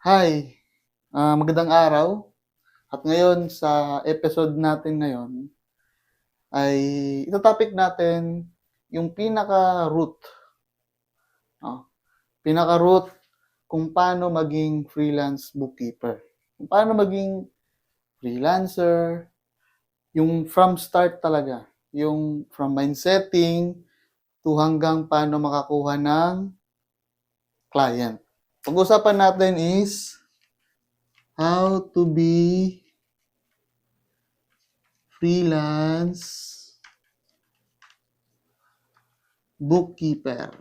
Hi, magandang araw. At ngayon sa episode natin ngayon ay ito-topic natin yung pinaka-root, 'no, pinaka-root kung paano maging freelance bookkeeper. Kung paano maging freelancer, yung from start talaga, yung from mind setting to hanggang paano makakuha ng client. Pag-usapan natin is how to be freelance bookkeeper.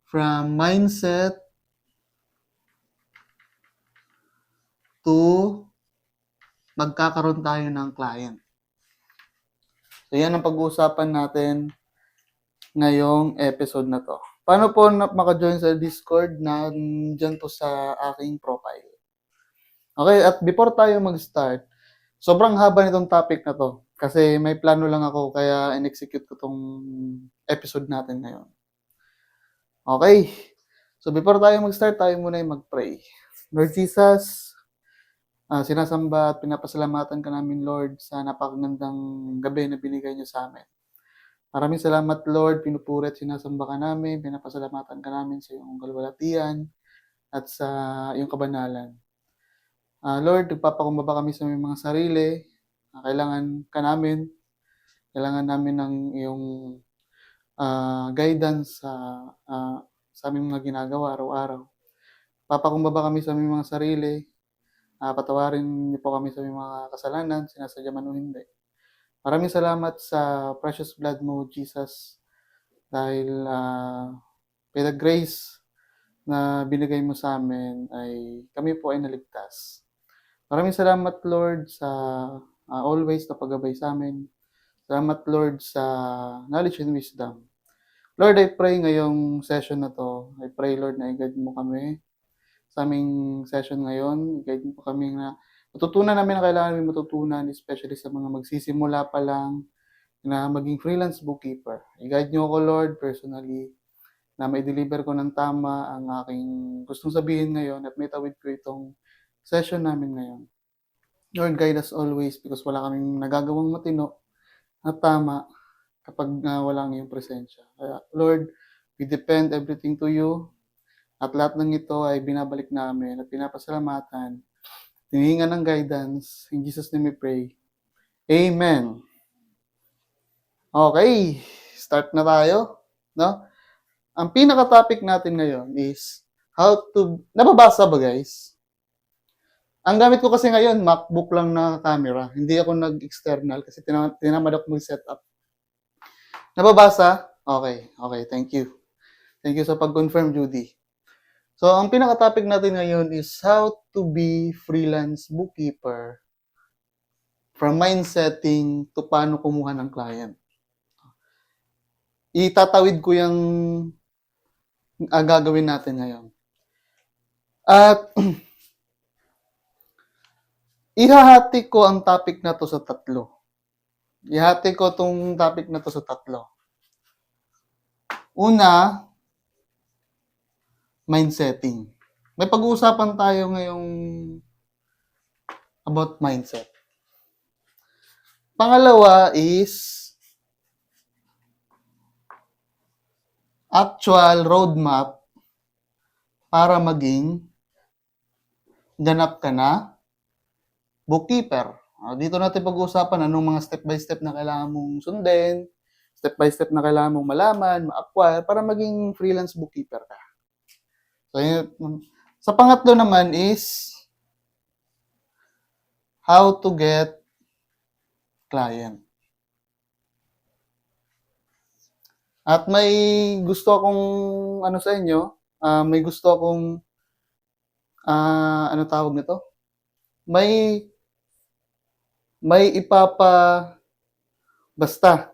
From mindset to magkakaroon tayo ng client. So yan ang pag-uusapan natin ngayong episode na to. Paano po maka-join sa Discord? Nandyan po sa aking profile. Okay, at before tayo mag-start, sobrang haba nitong topic na to. Kasi may plano lang ako, kaya in-execute ko tong episode natin ngayon. Okay, so before tayo mag-start, tayo muna yung mag-pray. Lord Jesus, sinasamba at pinapasalamatan ka namin, Lord, sa napakagandang gabi na binigay niyo sa amin. Maraming salamat, Lord. Pinupuri at sinasamba ka namin, pinapasalamatan ka namin sa iyong kalwalatian at sa iyong kabanalan. Lord, nagpapakumbaba kami sa aming mga sarili. Kailangan ka namin. Kailangan namin ng iyong guidance sa aming mga ginagawa araw-araw. Papakumbaba kami sa aming mga sarili. Patawarin niyo po kami sa aming mga kasalanan, sinasadya man o hindi. Maraming salamat sa precious blood mo, Jesus, dahil by the grace na binigay mo sa amin ay kami po ay naligtas. Maraming salamat, Lord, sa always na paggabay sa amin. Salamat, Lord, sa knowledge and wisdom. Lord, I pray ngayong session na to. I pray, Lord, na i-guide mo kami sa aming session ngayon. I-guide mo kami na matutunan namin ang kailangan namin matutunan, especially sa mga magsisimula pa lang na maging freelance bookkeeper. I-guide niyo ako, Lord, personally, na mai-deliver ko ng tama ang aking gustong sabihin ngayon at may tawid ko itong session namin ngayon. Lord, guide us always because wala kaming nagagawang matino na tama kapag wala ang iyong presensya. Kaya, Lord, we depend everything to you at lahat ng ito ay binabalik namin at pinapasalamatan. Hinihingan ng guidance. In Jesus' name we pray. Amen. Okay, start na tayo, no? Ang pinaka-topic natin ngayon is how to... Nababasa ba, guys? Ang gamit ko kasi ngayon, MacBook lang na camera. Hindi ako nag-external kasi tinamad ako mag-setup. Nababasa? Okay, thank you. Thank you sa pag-confirm, Judy. So, ang pinaka-topic natin ngayon is how to be freelance bookkeeper from mindsetting to paano kumuha ng client. Itatawid ko yung gagawin natin ngayon. At ihahati ko ang topic na to sa tatlo. Ihati ko tong topic na to sa tatlo. Una, mindsetting. May pag-uusapan tayo ngayong about mindset. Pangalawa is actual roadmap para maging ganap ka na bookkeeper. Dito natin pag-uusapan anong mga step-by-step na kailangan mong sundin, step-by-step na kailangan mong malaman, ma-acquire para maging freelance bookkeeper ka. So, sa pangatlo naman is how to get client. At may gusto akong sa inyo, may gusto akong ano tawag nito? May basta.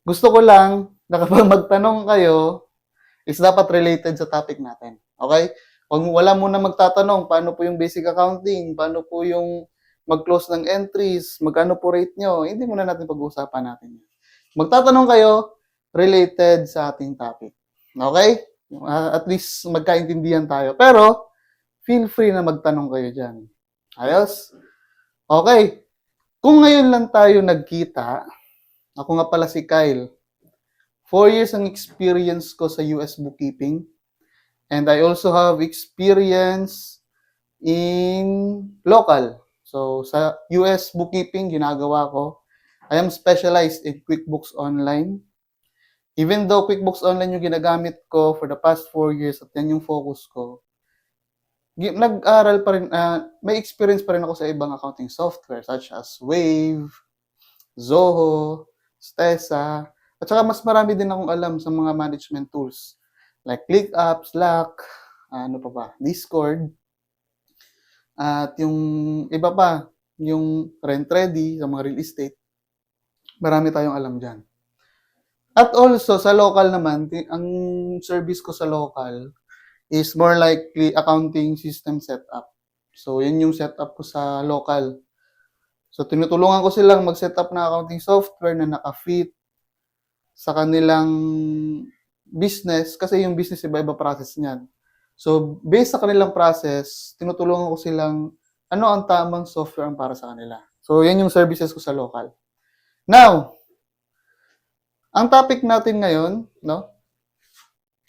Gusto ko lang na kapag magtanong kayo is dapat related sa topic natin. Okay? Wala muna magtatanong, paano po yung basic accounting, paano po yung mag-close ng entries, magkano po rate nyo, hindi muna natin pag-uusapan natin. Magtatanong kayo related sa ating topic. Okay? At least magkaintindihan tayo. Pero, feel free na magtanong kayo dyan. Ayos? Okay. Kung ngayon lang tayo nagkita, ako nga pala si Kyle. 4 years ang experience ko sa US bookkeeping. And I also have experience in local. So, sa US bookkeeping, ginagawa ko. I am specialized in QuickBooks Online. Even though QuickBooks Online yung ginagamit ko for the past 4 years at yan yung focus ko, nag-aral pa rin, may experience pa rin ako sa ibang accounting software such as Wave, Zoho, Stessa, at saka mas marami din akong alam sa mga management tools like ClickUp, Slack, ano pa ba, Discord, at yung iba pa, yung Rent Ready sa mga real estate. Marami tayong alam dyan. At also, sa local naman, ang service ko sa local is more likely accounting system setup. So, yun yung setup ko sa local. So, tinutulungan ko silang mag-setup ng accounting software na naka-fit sa kanilang business kasi yung business iba-iba process niyan. So, based sa kanilang process, tinutulungan ko silang ano ang tamang software para sa kanila. So, yan yung services ko sa local. Now, ang topic natin ngayon, no?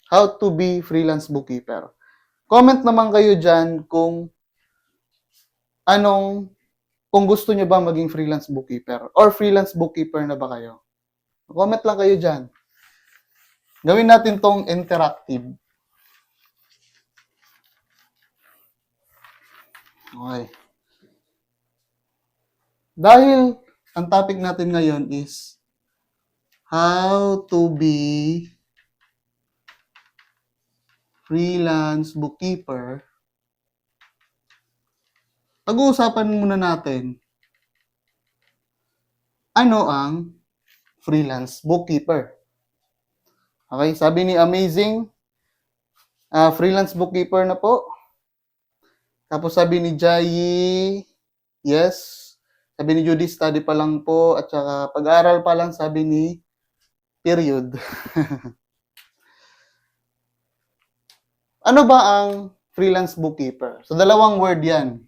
How to be freelance bookkeeper. Comment naman kayo dyan kung kung gusto nyo ba maging freelance bookkeeper or freelance bookkeeper na ba kayo. Comment lang kayo dyan. Gawin natin tong interactive. Okay. Dahil ang topic natin ngayon is how to be freelance bookkeeper, pag-uusapan muna natin ano ang freelance bookkeeper. Okay, sabi ni Amazing, freelance bookkeeper na po. Tapos sabi ni Jayi, yes. Sabi ni Judy, study pa lang po. At saka pag-aaral pa lang, sabi ni period. Ano ba ang freelance bookkeeper? So, dalawang word yan.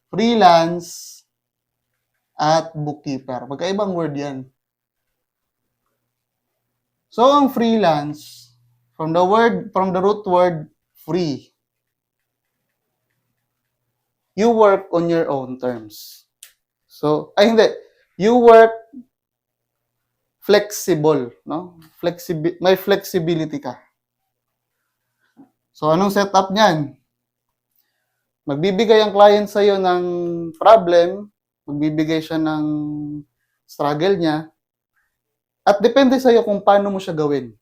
Freelance at bookkeeper. Magkaibang word yan. So, ang freelance, from the root word free, you work on your own terms. So, hindi. You work flexible, no? May flexibility ka. So, anong setup niyan? Magbibigay ang client sa'yo ng problem, magbibigay siya ng struggle niya, at depende sa'yo kung paano mo siya gawin.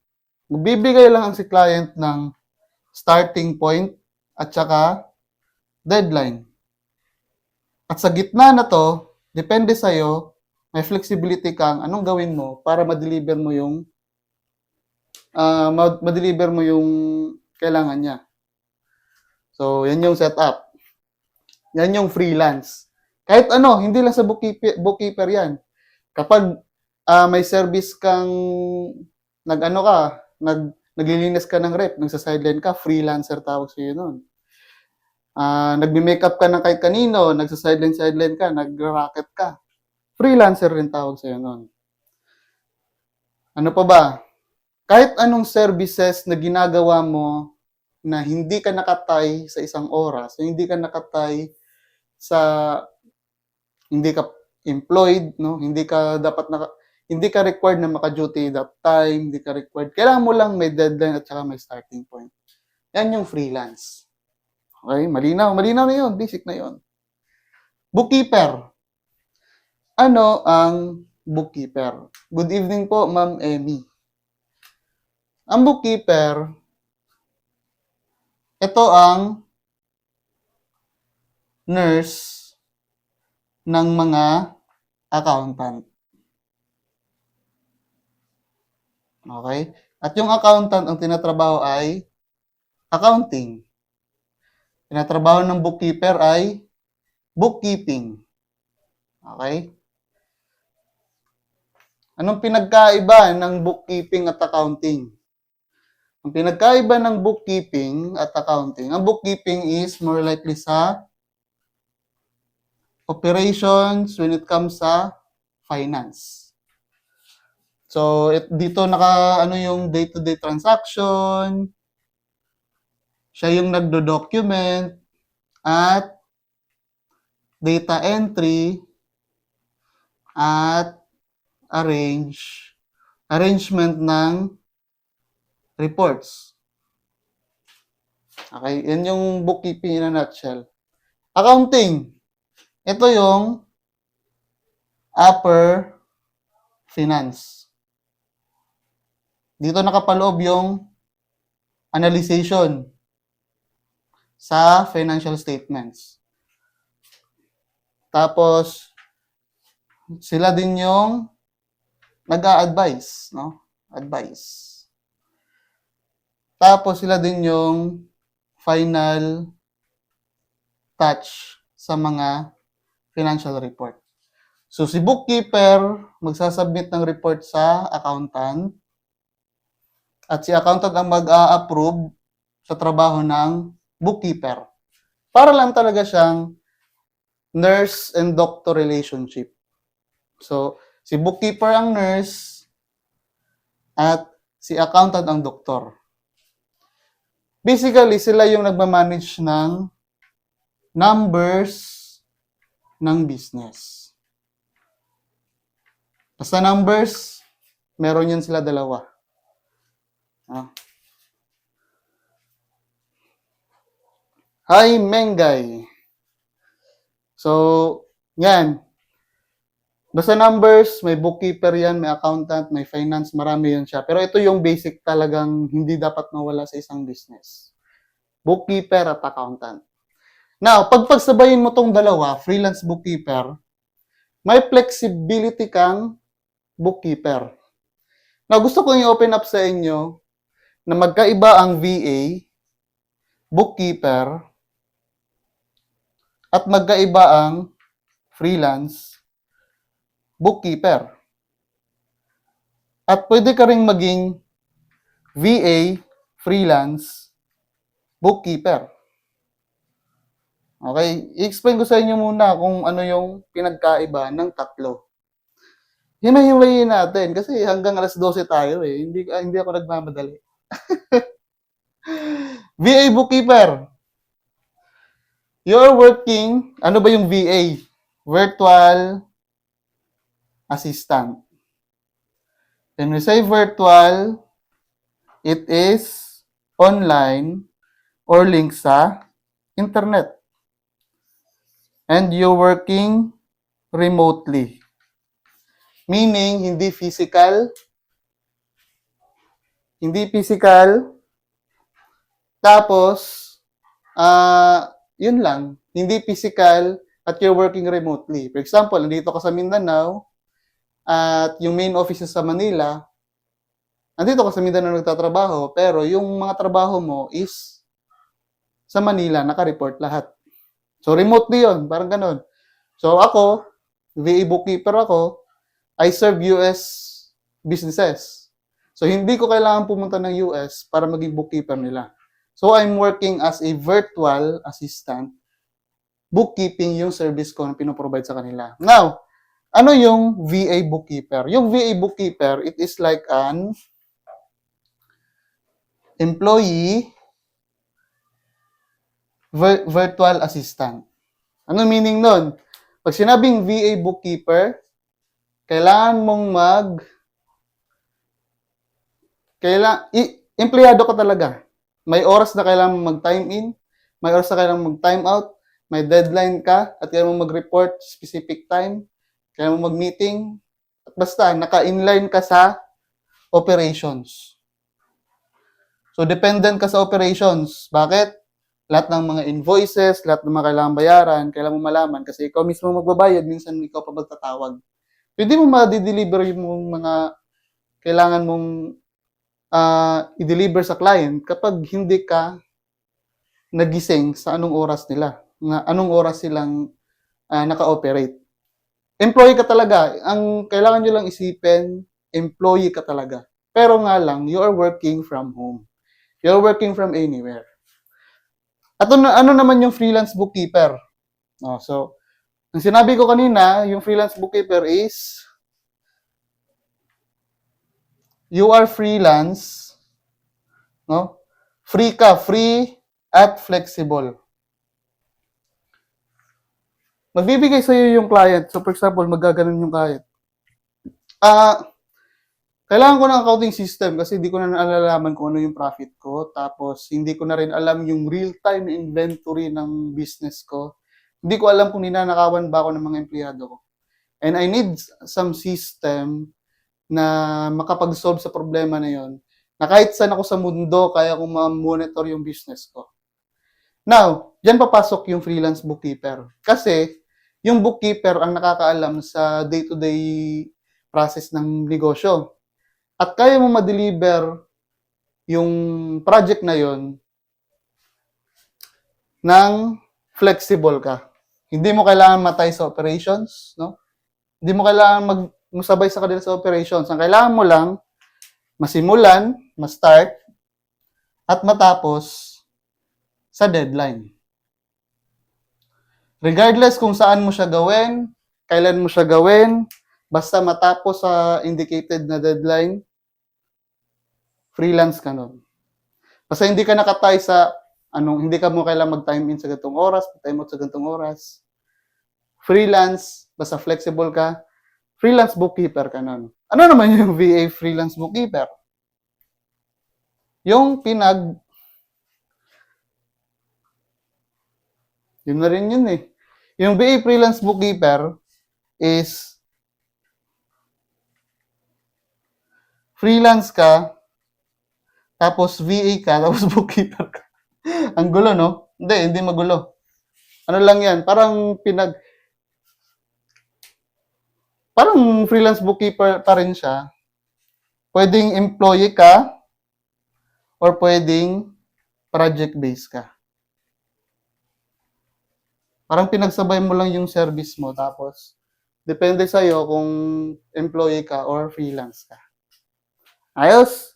Magbibigay lang ang si client ng starting point at saka deadline. At sa gitna na to, depende sa'yo, may flexibility kang anong gawin mo para ma-deliver mo yung kailangan niya. So, yan yung setup. Yan yung freelance. Kahit ano, hindi lang sa bookkeeper yan. Kapag may service kang naglilinis ka ng rep, nagsa-sideline ka, freelancer tawag sa'yo nun. Nagme-makeup ka ng kahit kanino, nagsa-sideline ka, nagra-racket ka. Freelancer rin tawag sa'yo nun. Ano pa ba? Kahit anong services na ginagawa mo na hindi ka nakatay sa isang oras, hindi ka nakatay sa hindi ka employed, no? Hindi ka required na maka-duty that time, hindi ka required. Kailangan mo lang may deadline at saka may starting point. Yan yung freelance. Okay, malinaw na 'yon, basic na 'yon. Bookkeeper. Ano ang bookkeeper? Good evening po, Ma'am Emmy. Ang bookkeeper, ito ang nurse ng mga accountant. Okay? At yung accountant, ang tinatrabaho ay accounting. Tinatrabaho ng bookkeeper ay bookkeeping. Okay? Anong pinagkaiba ng bookkeeping at accounting? Ang pinagkaiba ng bookkeeping at accounting, ang bookkeeping is more likely sa operations when it comes sa finance. So, dito ano yung day-to-day transaction, siya yung nagdo-document, at data entry, at arrangement ng reports. Okay, yan yung bookkeeping in a nutshell. Accounting, ito yung upper finance. Dito nakapaloob yung analyzation sa financial statements. Tapos, sila din yung nag-a-advise, no? Advice. Tapos, sila din yung final touch sa mga financial report. So, si bookkeeper magsasubmit ng report sa accountant at si accountant ang mag-a-approve sa trabaho ng bookkeeper. Para lang talaga siyang nurse and doctor relationship. So, si bookkeeper ang nurse at si accountant ang doktor. Basically, sila yung nagmamanage ng numbers ng business. Basta numbers, meron yan sila dalawa. Hi, Mengay. So, yan. Basta numbers, may bookkeeper yan, may accountant, may finance, marami yan siya. Pero ito yung basic talagang hindi dapat mawala sa isang business. Bookkeeper at accountant. Now, pag pagsabayin mo tong dalawa, freelance bookkeeper, may flexibility kang bookkeeper. Now, gusto ko i-open up sa inyo na magkaiba ang VA, bookkeeper, at magkaiba ang freelance bookkeeper. At pwede ka ring maging VA, freelance bookkeeper. Okay, i-explain ko sa inyo muna kung ano yung pinagkaiba ng tatlo. Himay-himayin natin kasi hanggang alas 12 tayo eh. Hindi ako nagmamadali. VA bookkeeper. You're working, ano ba yung VA? Virtual assistant. When we say virtual, it is online or link sa internet. And you're working remotely. Meaning, hindi physical. Tapos, yun lang. Hindi physical at you're working remotely. For example, nandito ka sa Mindanao at yung main office sa Manila, nandito ka sa Mindanao nagtatrabaho, pero yung mga trabaho mo is sa Manila, naka-report lahat. So, remotely yun. Parang ganun. So, ako, VA bookkeeper ako, I serve US businesses. So, hindi ko kailangan pumunta ng US para maging bookkeeper nila. So, I'm working as a virtual assistant. Bookkeeping yung service ko na pinoprovide sa kanila. Now, ano yung VA bookkeeper? Yung VA bookkeeper, it is like an employee virtual assistant. Ano meaning nun? Pag sinabing VA bookkeeper, kailangan mong empleyado ka talaga. May oras na kailangan mong mag-time in, may oras na kailangan mong mag-time out, may deadline ka, at kailangan mong mag-report specific time, kailangan mong mag-meeting, at basta, naka-inline ka sa operations. So, dependent ka sa operations. Bakit? Lahat ng mga invoices, lahat ng mga kailangan bayaran, kailangan mo malaman kasi ikaw mismo magbabayad, minsan ikaw pa magtatawag. Pwede mo ma-deliver yung mga kailangan mong i-deliver sa client kapag hindi ka nagising sa anong oras nila, anong oras silang naka-operate. Employee ka talaga. Ang kailangan nyo lang isipin, employee ka talaga. Pero nga lang, you are working from home. You're working from anywhere. At ano naman yung freelance bookkeeper? So, ang sinabi ko kanina, yung freelance bookkeeper is, you are freelance, no? Free at flexible. Magbibigay sa'yo yung client. So, for example, magaganon yung client. Kailangan ko ng accounting system kasi hindi ko na naalalaman kung ano yung profit ko. Tapos, hindi ko na rin alam yung real-time inventory ng business ko. Hindi ko alam kung ninanakawan ba ako ng mga empleyado ko. And I need some system na makapag-solve sa problema na yon. Na kahit saan ako sa mundo, kaya kong ma-monitor yung business ko. Now, dyan papasok yung freelance bookkeeper. Kasi, yung bookkeeper ang nakakaalam sa day-to-day process ng negosyo. At kaya mo ma-deliver yung project na yon ng flexible ka. Hindi mo kailangan matay sa operations, no? Hindi mo kailangan masabay sa kanila sa operations. Ang kailangan mo lang, masimulan, ma-start, at matapos sa deadline. Regardless kung saan mo siya gawin, kailan mo siya gawin, basta matapos sa indicated na deadline, freelance ka nun. Basta hindi ka nakatay sa hindi ka mo kailangan mag-time in sa ganitong oras, time out sa ganitong oras. Freelance, basta flexible ka, freelance bookkeeper ka nun. Ano naman yung VA freelance bookkeeper? Yung yun na rin yun eh. Yung VA freelance bookkeeper is freelance ka, tapos VA ka, tapos bookkeeper ka. Ang gulo, no? Hindi magulo. Ano lang yan, parang freelance bookkeeper pa rin siya. Pwedeng employee ka, or pwedeng project-based ka. Parang pinagsabay mo lang yung service mo, tapos depende sa'yo kung employee ka or freelance ka. Ayos?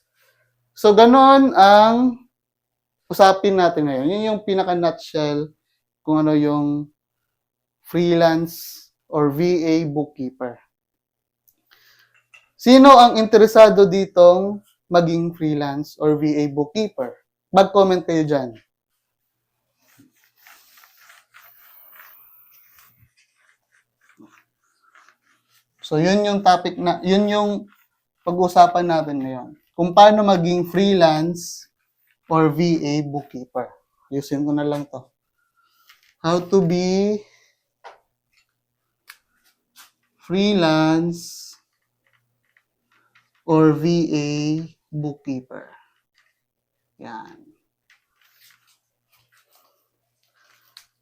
So, ganon ang usapin natin ngayon. Yun yung pinaka-nutshell kung ano yung freelance or VA bookkeeper. Sino ang interesado ditong maging freelance or VA bookkeeper? Mag-comment kayo dyan. So, yun yung topic yun yung pag-usapan natin ngayon. Kung paano maging freelance or VA bookkeeper. Ayusin ko na lang to. How to be freelance or VA bookkeeper. Yan.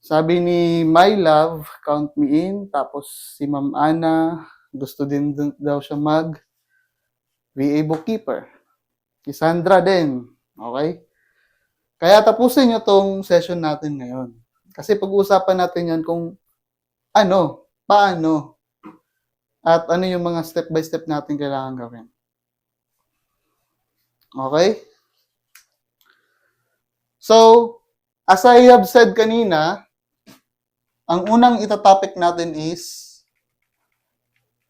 Sabi ni My Love, count me in. Tapos si Ma'am Ana, gusto din daw siya VA bookkeeper. Si Sandra din. Okay? Kaya tapusin nyo tong session natin ngayon. Kasi pag-uusapan natin yan kung paano, at ano yung mga step by step natin kailangan gawin. Okay? So, as I have said kanina, ang unang itatopic natin is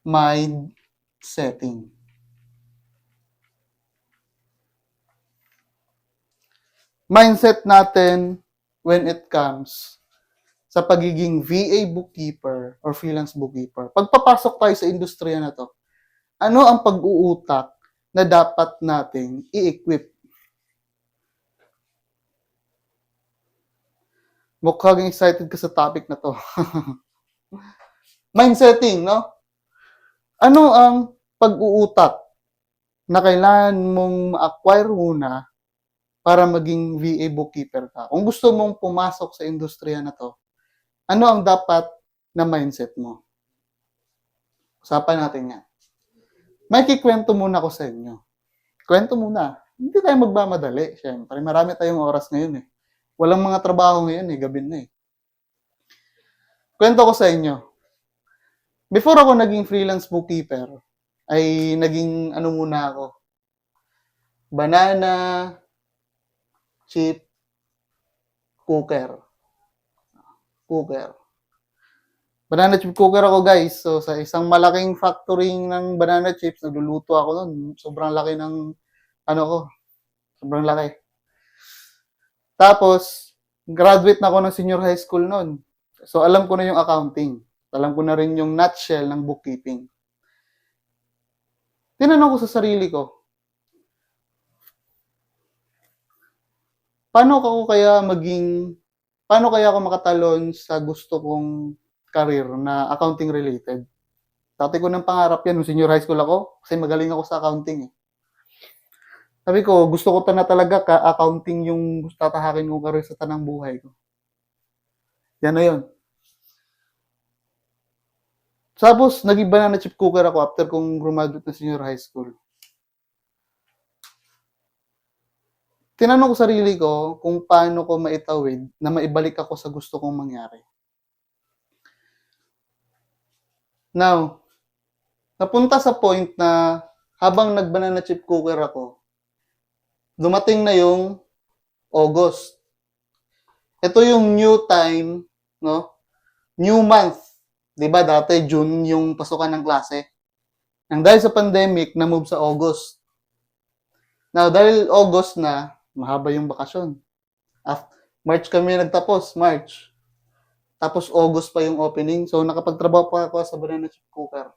mind setting. Mindset natin when it comes sa pagiging VA bookkeeper or freelance bookkeeper. Pagpapasok tayo sa industriya na to, ano ang pag-uutak na dapat nating i-equip? Mukhang excited ka sa topic na to. Mindsetting, no? Ano ang pag-uutak na kailangan mong ma-acquire muna para maging VA bookkeeper ka? Kung gusto mong pumasok sa industriya na to, ano ang dapat na mindset mo? Usapan natin yan. May kikwento muna ko sa inyo. Kwento muna. Hindi tayo magmamadali, syempre. Marami tayong oras ngayon eh. Walang mga trabaho ngayon eh, gabi na eh. Kwento ko sa inyo. Before ako naging freelance bookkeeper, ay naging ano muna ako, banana chip cooker. Cooker. Banana chip cooker ako guys. So sa isang malaking factory ng banana chips, nagluluto ako nun. Sobrang laki ng ano ko, sobrang laki. Tapos, graduate na ako ng senior high school nun. So alam ko na yung accounting. Alam ko na rin yung nutshell ng bookkeeping. Tinanong ko sa sarili ko, paano kaya ako makatalon sa gusto kong career na accounting related? Dati ko ng pangarap yan nung senior high school ako kasi magaling ako sa accounting eh. Sabi ko, gusto ko na talaga ka-accounting yung tatahakin kong career sa tanang buhay ko. Yan na yun. Tapos, naging banana chip cooker ako after kong graduate ng senior high school. Tinanong ko sarili ko kung paano ko maitawid na maibalik ako sa gusto kong mangyari. Now, napunta sa point na habang nag-banana chip cooker ako, dumating na yung August. Ito yung new time, no? New month. 'Di ba dati June yung pasukan ng klase. Nang dahil sa pandemic, na-move sa August. Now, dahil August na, mahaba yung bakasyon. March kami nagtapos, March. Tapos August pa yung opening. So, nakapagtrabaho pa ako sa banana chip cooker.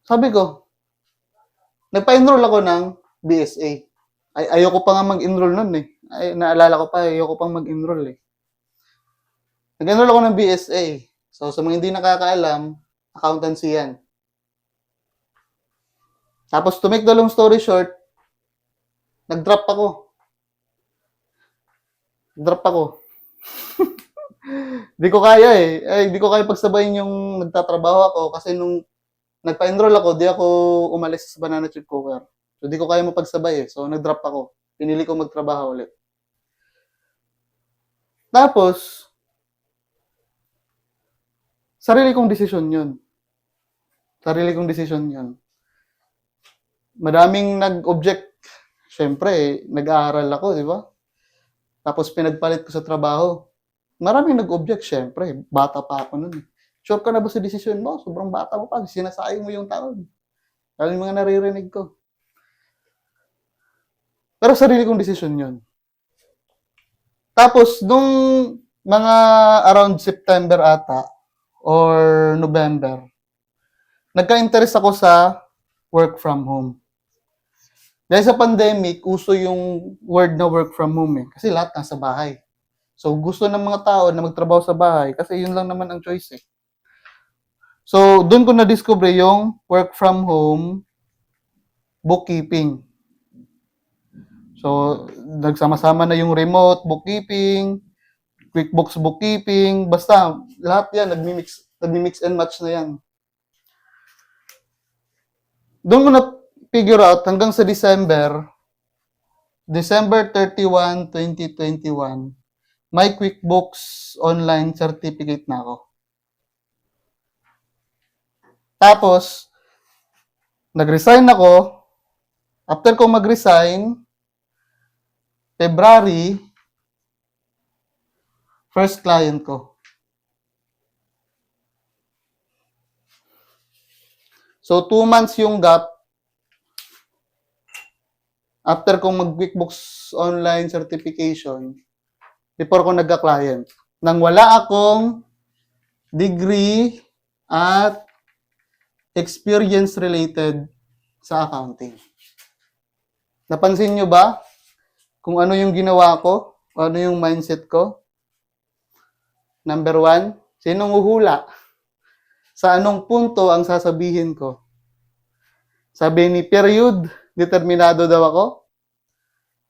Sabi ko, nagpa-enroll ako ng BSA. Ayoko pa nga mag-enroll nun eh. Naalala ko pa, ayoko pang mag-enroll eh. Nag-enroll ako ng BSA. So, sa mga hindi nakakaalam, accountancy yan. Tapos, to make the long story short, nag-drop ako. Di ko kaya eh. Di ko kaya pagsabayin yung nagtatrabaho ako kasi nung nagpa-enroll ako, di ako umalis sa banana chip cooker. So, di ko kaya mapagsabay eh. So, nag-drop ako. Pinili ko magtrabaho ulit. Tapos, sarili kong desisyon yun. Madaming nag-object. Siyempre, nag-aaral ako, di ba? Tapos, pinagpalit ko sa trabaho. Maraming nag-object, siyempre. Bata pa ako nun. Sure ka na ba sa desisyon mo? Sobrang bata mo pa. Sinasayang mo yung taon. Lalo yung mga naririnig ko. Pero sarili kong desisyon yun. Tapos, nung mga around September ata, or November, nagka-interest ako sa work from home. Dahil sa pandemic, uso yung word na work from home eh. Kasi lahat nasa bahay. So, gusto ng mga tao na magtrabaho sa bahay kasi yun lang naman ang choice eh. So, doon ko na-discover yung work from home bookkeeping. So, nagsama-sama na yung remote bookkeeping, QuickBooks bookkeeping, basta lahat yan, nagmi-mix and match na yan. Doon ko na-figure out hanggang sa December 31, 2021, may QuickBooks online certificate na ako. Tapos, nag-resign ako. After ko mag-resign, February, first client ko. So, 2 months yung gap. After kong mag-QuickBooks online certification, before ko nagka-client. Nang wala akong degree at experience related sa accounting. Napansin nyo ba kung ano yung ginawa ko? Ano yung mindset ko? Number 1, sinong uhula? Sa anong punto ang sasabihin ko? Sabi ni period, determinado daw ako?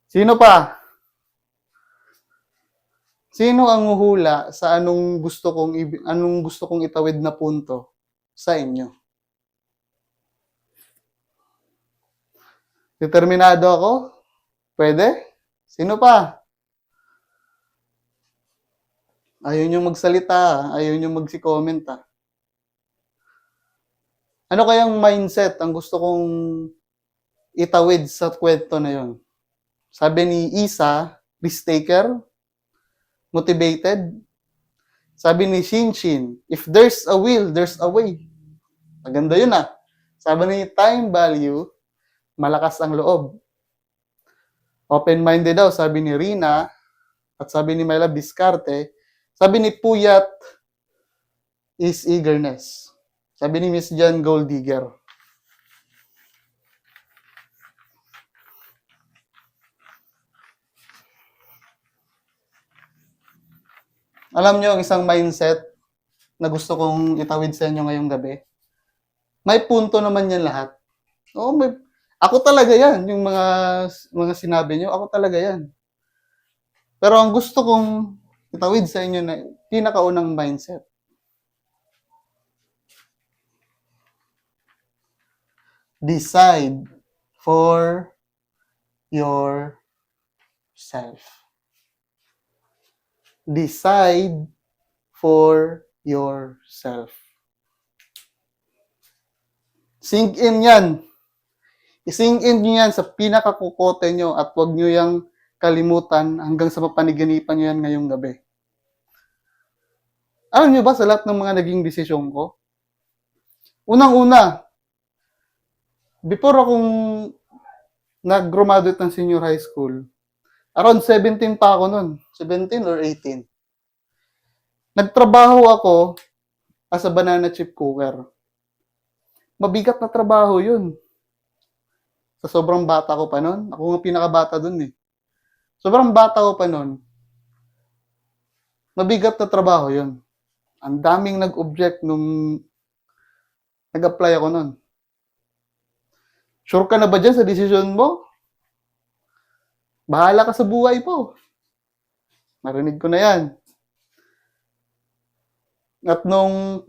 Sino pa? Sino ang uhula sa anong gusto kong itawid na punto sa inyo? Determinado ako? Pwede? Sino pa? Ayaw nyo magsalita, ayaw nyo magsi-comment. Ano kayang mindset ang gusto kong itawid sa kwento na yon? Sabi ni Isa, risk taker, motivated. Sabi ni Shinshin, if there's a will, there's a way. Maganda yun ah. Sabi ni time value, malakas ang loob. Open-minded daw, sabi ni Rina, at sabi ni Myla Biscarte, sabi ni Puyat is eagerness. Sabi ni Miss Jan, gold digger. Alam nyo, ang isang mindset na gusto kong itawid sa inyo ngayong gabi, may punto naman yan lahat. Oo, ako talaga yan, yung mga sinabi nyo, ako talaga yan. Pero ang gusto kong itawid sa inyo na pinakaunang mindset, decide for yourself. Decide for yourself. Sink in yan. I-sink in nyo yan sa pinakakukote nyo at huwag nyo yung kalimutan hanggang sa mapaniganipan nyo yan ngayong gabi. Alam nyo ba sa lahat ng mga naging desisyon ko? Unang-una, before akong nag-graduate ng senior high school, around 17 pa ako nun. 17 or 18. Nagtrabaho ako as a banana chip cooker. Mabigat na trabaho yun. Sa sobrang bata ko pa nun. Ako nga pinakabata dun eh. Sobrang bata ko pa nun. Mabigat na trabaho yun. Ang daming nag-object nung nag-apply ako nun. Sure ka na ba dyan sa decision mo? Bahala ka sa buhay po. Narinig ko na yan. At nung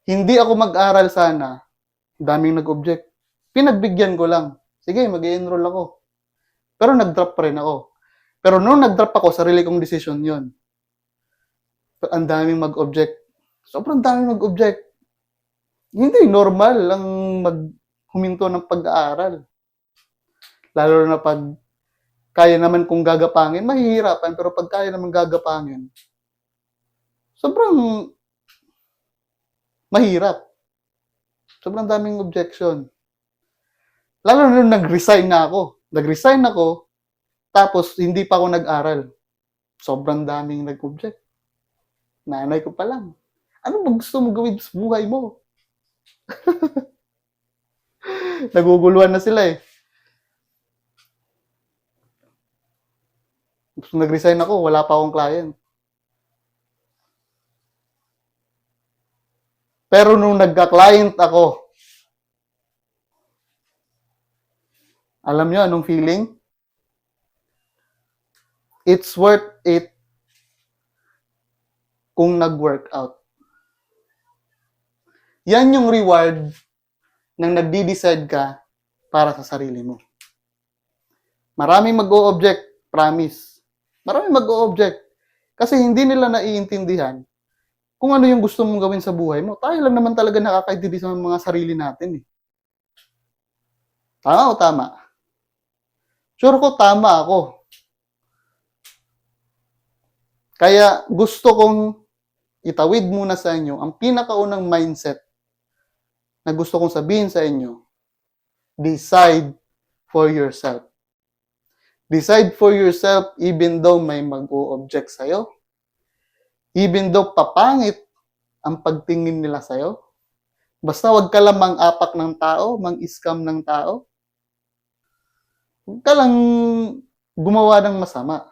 hindi ako mag-aral sana, daming nag-object. Pinagbigyan ko lang. Sige, mag-enroll ako. Pero nag-drop pa rin ako. Pero nung nag-drop ako, sarili kong decision yon. Ang daming mag-object. Sobrang daming mag-object. Hindi normal lang huminto ng pag-aaral. Lalo na pag kaya naman kung gagapangin, mahihirapan. Pero pag kaya naman gagapangin, sobrang mahirap. Sobrang daming objection. Lalo na nung nag-resign na ako. Nag-resign ako, tapos hindi pa ako nag-aral. Sobrang daming nag-object. Nanay ko pa lang. Ano ba gusto mo gawin sa buhay mo? Naguguluhan na sila eh. Nag-resign ako, wala pa akong client. Pero nung nagka-client ako, alam nyo anong feeling? It's worth it kung nag-workout. Yan yung reward ng nagdi-decide ka para sa sarili mo. Maraming mag-o-object, promise. Maraming mag-o-object. Kasi hindi nila naiintindihan kung ano yung gusto mong gawin sa buhay mo. Tayo lang naman talaga nakakaintindi sa mga sarili natin eh. Tama o tama? Sure ko tama ako. Kaya gusto kong itawid muna sa inyo ang pinakaunang mindset na gusto kong sabihin sa inyo. Decide for yourself. Decide for yourself even though may mag-o-object sa'yo. Even though papangit ang pagtingin nila sa'yo. Basta wag ka lang mang-apak ng tao, mang-scam ng tao. Huwag ka lang gumawa ng masama.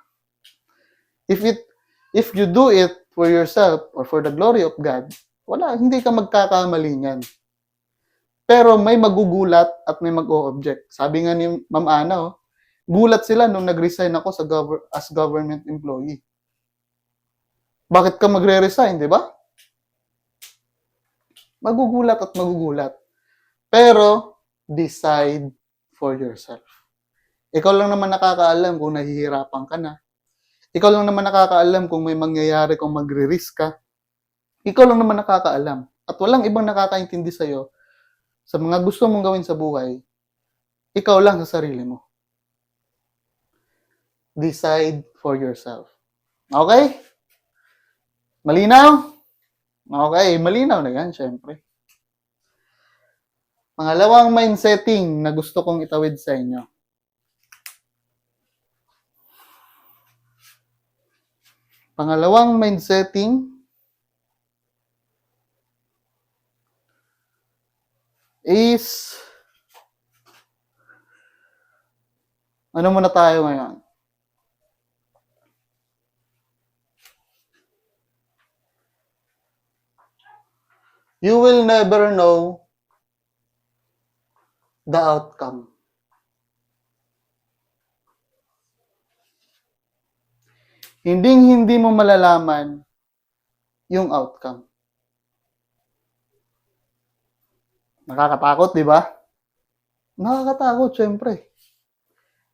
If you do it for yourself or for the glory of God, hindi ka magkakamali niyan. Pero may magugulat at may mag-o-object. Sabi nga ni Ma'am Ana, gulat sila nung nag-resign ako as government employee. Bakit ka magre-resign, di ba? Magugulat at magugulat. Pero, decide for yourself. Ikaw lang naman nakakaalam kung nahihirapan ka na. Ikaw lang naman nakakaalam kung may mangyayari kung magre-risk ka. Ikaw lang naman nakakaalam. at walang ibang nakakaintindi sa'yo sa mga gusto mong gawin sa buhay, ikaw lang sa sarili mo. Decide for yourself. Okay? Malinaw? Okay, malinaw na yan, syempre. Pangalawang mindsetting na gusto kong itawid sa inyo. Pangalawang mindsetting is, ano muna tayo ngayon? You will never know the outcome. Hindi mo malalaman yung outcome. Nakakatakot, di ba? Nakakatakot, syempre.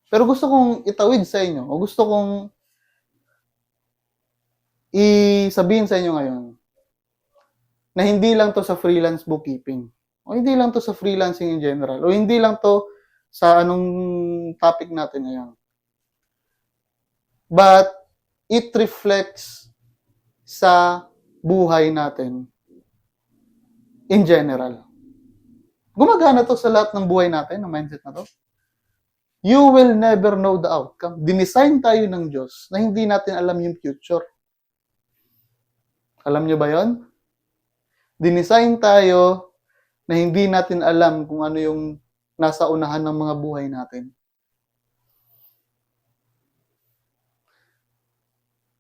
Pero gusto kong itawid sa inyo, o gusto kong isabihin sa inyo ngayon, na hindi lang to sa freelance bookkeeping, o hindi lang to sa freelancing in general, o hindi lang to sa anong topic natin ngayon. But, it reflects sa buhay natin in general. Gumagana to sa lahat ng buhay natin, ang mindset na to. You will never know the outcome. Dinesign tayo ng Diyos na hindi natin alam yung future. Alam nyo ba yon? Dinesign tayo na hindi natin alam kung ano yung nasa unahan ng mga buhay natin.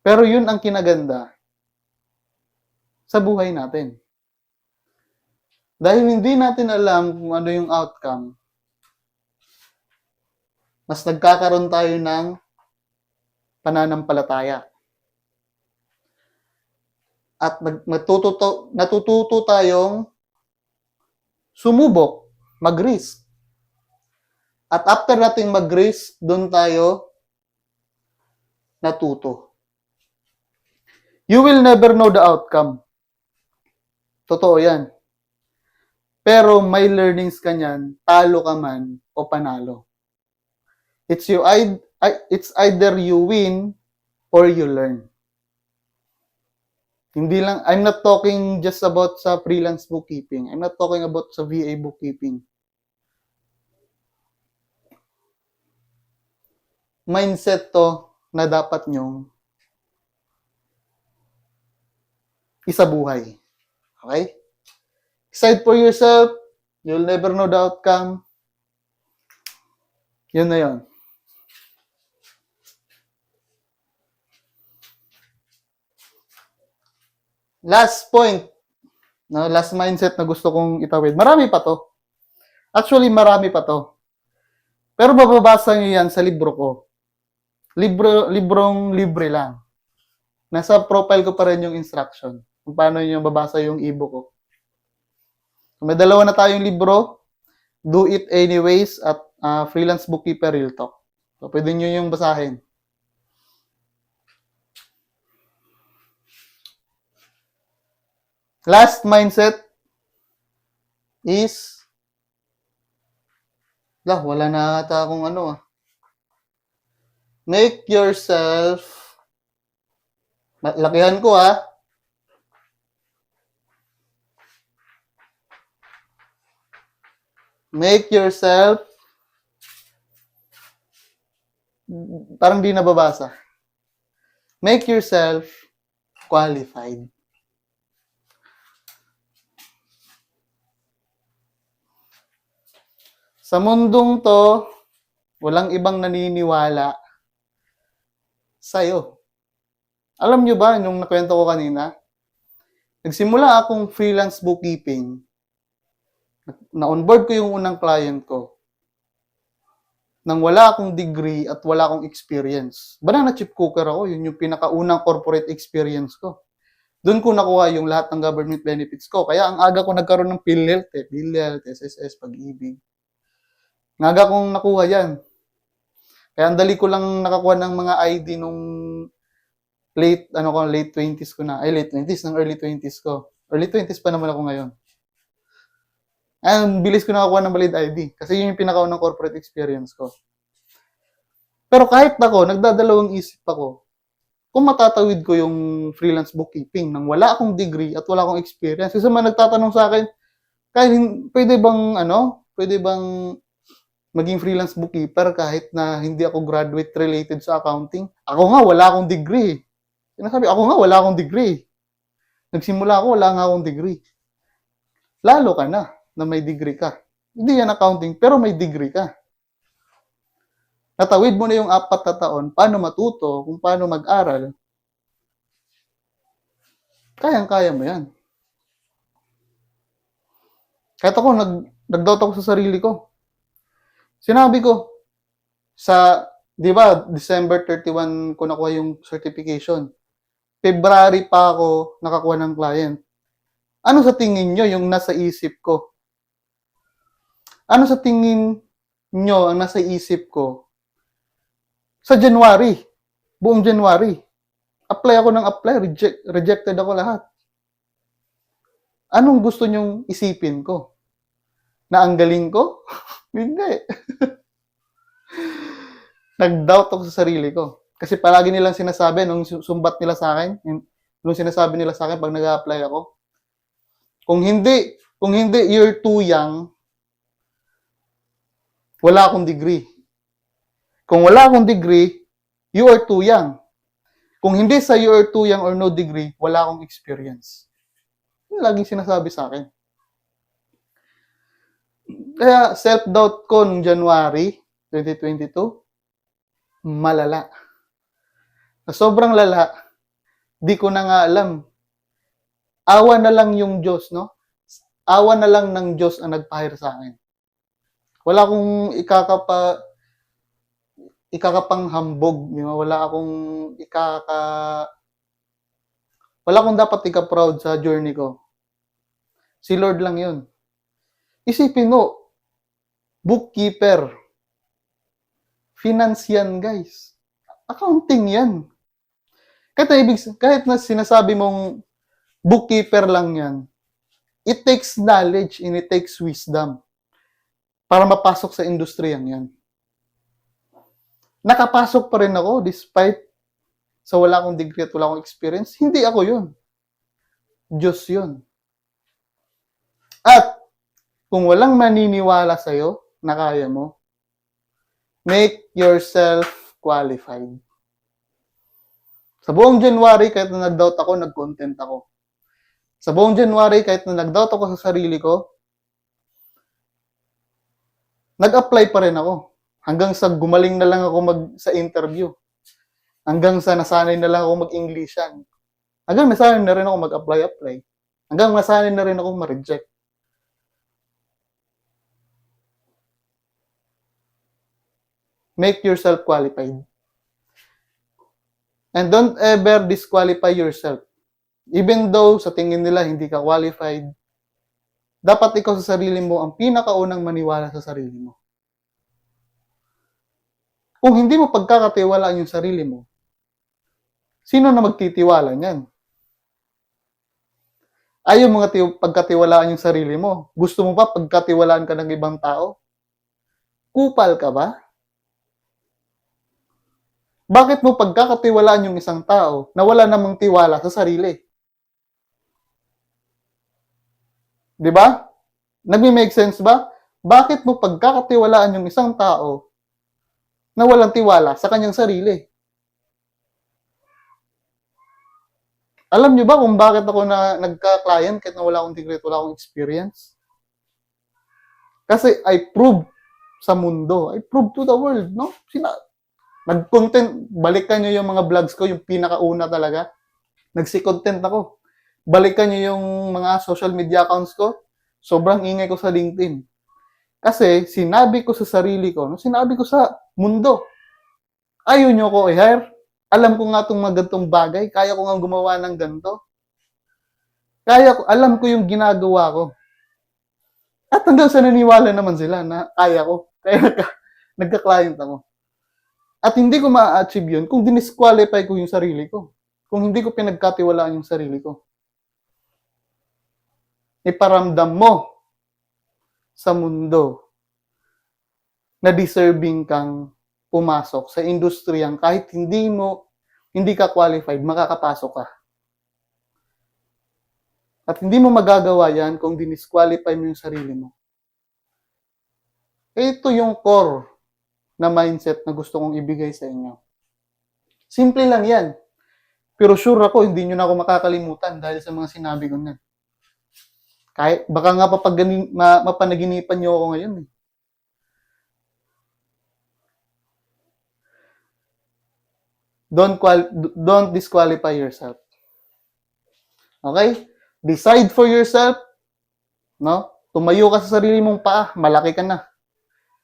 Pero yun ang kinaganda sa buhay natin. Dahil hindi natin alam kung ano yung outcome, mas nagkakaroon tayo ng pananampalataya. At natututo tayong sumubok, mag-risk. At after nating mag-risk, doon tayo natuto. You will never know the outcome. Totoo yan. Pero may learnings ka niyan, talo ka man o panalo. It's either you win or you learn. Hindi lang, I'm not talking just about sa freelance bookkeeping. I'm not talking about sa VA bookkeeping. Mindset to na dapat nyong isabuhay. Okay? Decide for yourself. You'll never know the outcome. Yun na yun. Last point. No, last mindset na gusto kong itawid. Marami pa to. Actually, marami pa to. Pero mababasa nyo yan sa libro ko. Librong libre lang. Nasa profile ko pa rin yung instruction kung paano nyo babasa yung ebook ko. May dalawa na tayong libro. Do It Anyways at Freelance Bookkeeper Real Talk. So, pwede nyo yung basahin. Last mindset is wala na ata akong ano Make yourself lakihan ko Make yourself parang di nababasa. Make yourself qualified. Sa mundong to, walang ibang naniniwala sa'yo. Alam nyo ba, nung nakwento ko kanina, nagsimula akong freelance bookkeeping, na-onboard ko yung unang client ko, nang wala akong degree at wala akong experience. Banana chip cooker ako, yun yung pinakaunang corporate experience ko. Doon ko nakuha yung lahat ng government benefits ko. Kaya ang aga ko nagkaroon ng PhilHealth, SSS, Pag-ibig. Naga kong nakuha yan. Kaya ang dali ko lang nakakuha ng mga ID nung late 20s ko na. Late 20s, ng early 20s ko. Early 20s pa naman ako ngayon. Ang bilis ko nakakuha ng valid ID kasi yun yung pinakaunang corporate experience ko. Pero kahit ako, nagdadalawang isip ako kung matatawid ko yung freelance bookkeeping nang wala akong degree at wala akong experience. Kasi man nagtatanong sa akin, pwede bang maging freelance bookkeeper kahit na hindi ako graduate related sa accounting? Ako nga, wala akong degree. Sinasabi, ako nga, wala akong degree. Nagsimula ako, wala nga akong degree. Lalo ka na may degree ka. Hindi yan accounting, pero may degree ka. Natawid mo na yung 4 na taon, paano matuto, kung paano mag-aral, kayang-kaya mo yan. Kahit ako, nag-doubt ako sa sarili ko. Sinabi ko, di ba, December 31 ko nakuha yung certification. February pa ako nakakuha ng client. Ano sa tingin nyo yung nasa isip ko? Ano sa tingin nyo ang nasa isip ko sa January? Buong January. Apply ako ng apply, rejected ako lahat. Anong gusto nyong isipin ko? Na ang galing ko? Hindi. Nag-doubt ako sa sarili ko. Kasi palagi nilang sinasabi, nung sumbat nila sa akin, nung sinasabi nila sa akin pag nag-apply ako, kung hindi you're too young, wala akong degree. Kung wala akong degree, you are too young. Kung hindi sa you are too young or no degree, wala akong experience. Yun laging sinasabi sa akin. Kaya self-doubt ko nung January 2022, malala. Na sobrang lala, di ko na nga alam. Awa na lang yung Diyos, no? Awa na lang ng Diyos ang nag-hire sa akin. Wala akong ikakapanghambog, di ba? Wala akong dapat ika-proud sa journey ko. Si Lord lang yun. Isipin mo, bookkeeper, finance yan, guys. Accounting yan. Kahit na sinasabi mong bookkeeper lang yan, it takes knowledge and it takes wisdom para mapasok sa industriyang yan. Nakapasok pa rin ako despite sa wala akong degree at wala akong experience. Hindi ako yun. Diyos yun. At kung walang maniniwala sa'yo na kaya mo, make yourself qualified. Sa buong January, kahit na nag-doubt ako, nag-content ako. Sa buong January, kahit na nag-doubt ako sa sarili ko, nag-apply pa rin ako. Hanggang sa gumaling na lang ako sa interview. Hanggang sa nasanay na lang ako mag-Englishan. Hanggang nasanay na rin ako mag-apply. Hanggang nasanay na rin ako ma-reject. Make yourself qualified. And don't ever disqualify yourself. Even though sa tingin nila hindi ka qualified, dapat ikaw sa sarili mo ang pinakaunang maniwala sa sarili mo. Kung hindi mo pagkakatiwalaan yung sarili mo, sino na magtitiwala niyan? Ayaw mo pagkatiwalaan yung sarili mo. Gusto mo ba pagkatiwalaan ka ng ibang tao? Kupal ka ba? Bakit mo pagkakatiwalaan yung isang tao na wala namang tiwala sa sarili? Di ba? Nagme-make sense ba? Bakit mo pagkakatiwalaan yung isang tao na walang tiwala sa kanyang sarili? Alam nyo ba kung bakit ako nagka-client kahit na wala akong degree at wala akong experience? Kasi I prove sa mundo. I prove to the world, no? Nag-content, balikan nyo yung mga vlogs ko, yung pinakauna talaga. Nagsi-content ako. Balikan nyo yung mga social media accounts ko. Sobrang ingay ko sa LinkedIn. Kasi sinabi ko sa sarili ko, sinabi ko sa mundo, ayaw nyo ko i-hire. Alam ko nga itong mga gantong bagay. Kaya ko nga gumawa ng ganito. Alam ko yung ginagawa ko. At hanggang sa naniwala naman sila na kaya ko. Kaya nagka-client ako. At hindi ko ma-achieve yun kung dinisqualify ko yung sarili ko. Kung hindi ko pinagkatiwalaan yung sarili ko. iparamdam mo sa mundo na deserving kang pumasok sa industriyang kahit hindi ka qualified, makakapasok ka. At hindi mo magagawa yan kung dinisqualify mo yung sarili mo. Ito yung core na mindset na gusto kong ibigay sa inyo. Simple lang yan. Pero sure ako, hindi nyo na ako makakalimutan dahil sa mga sinabi ko na. Kahit, baka nga mapanaginipan nyo ako ngayon. Don't disqualify yourself. Okay? Decide for yourself. No? Tumayo ka sa sarili mong paa. Malaki ka na.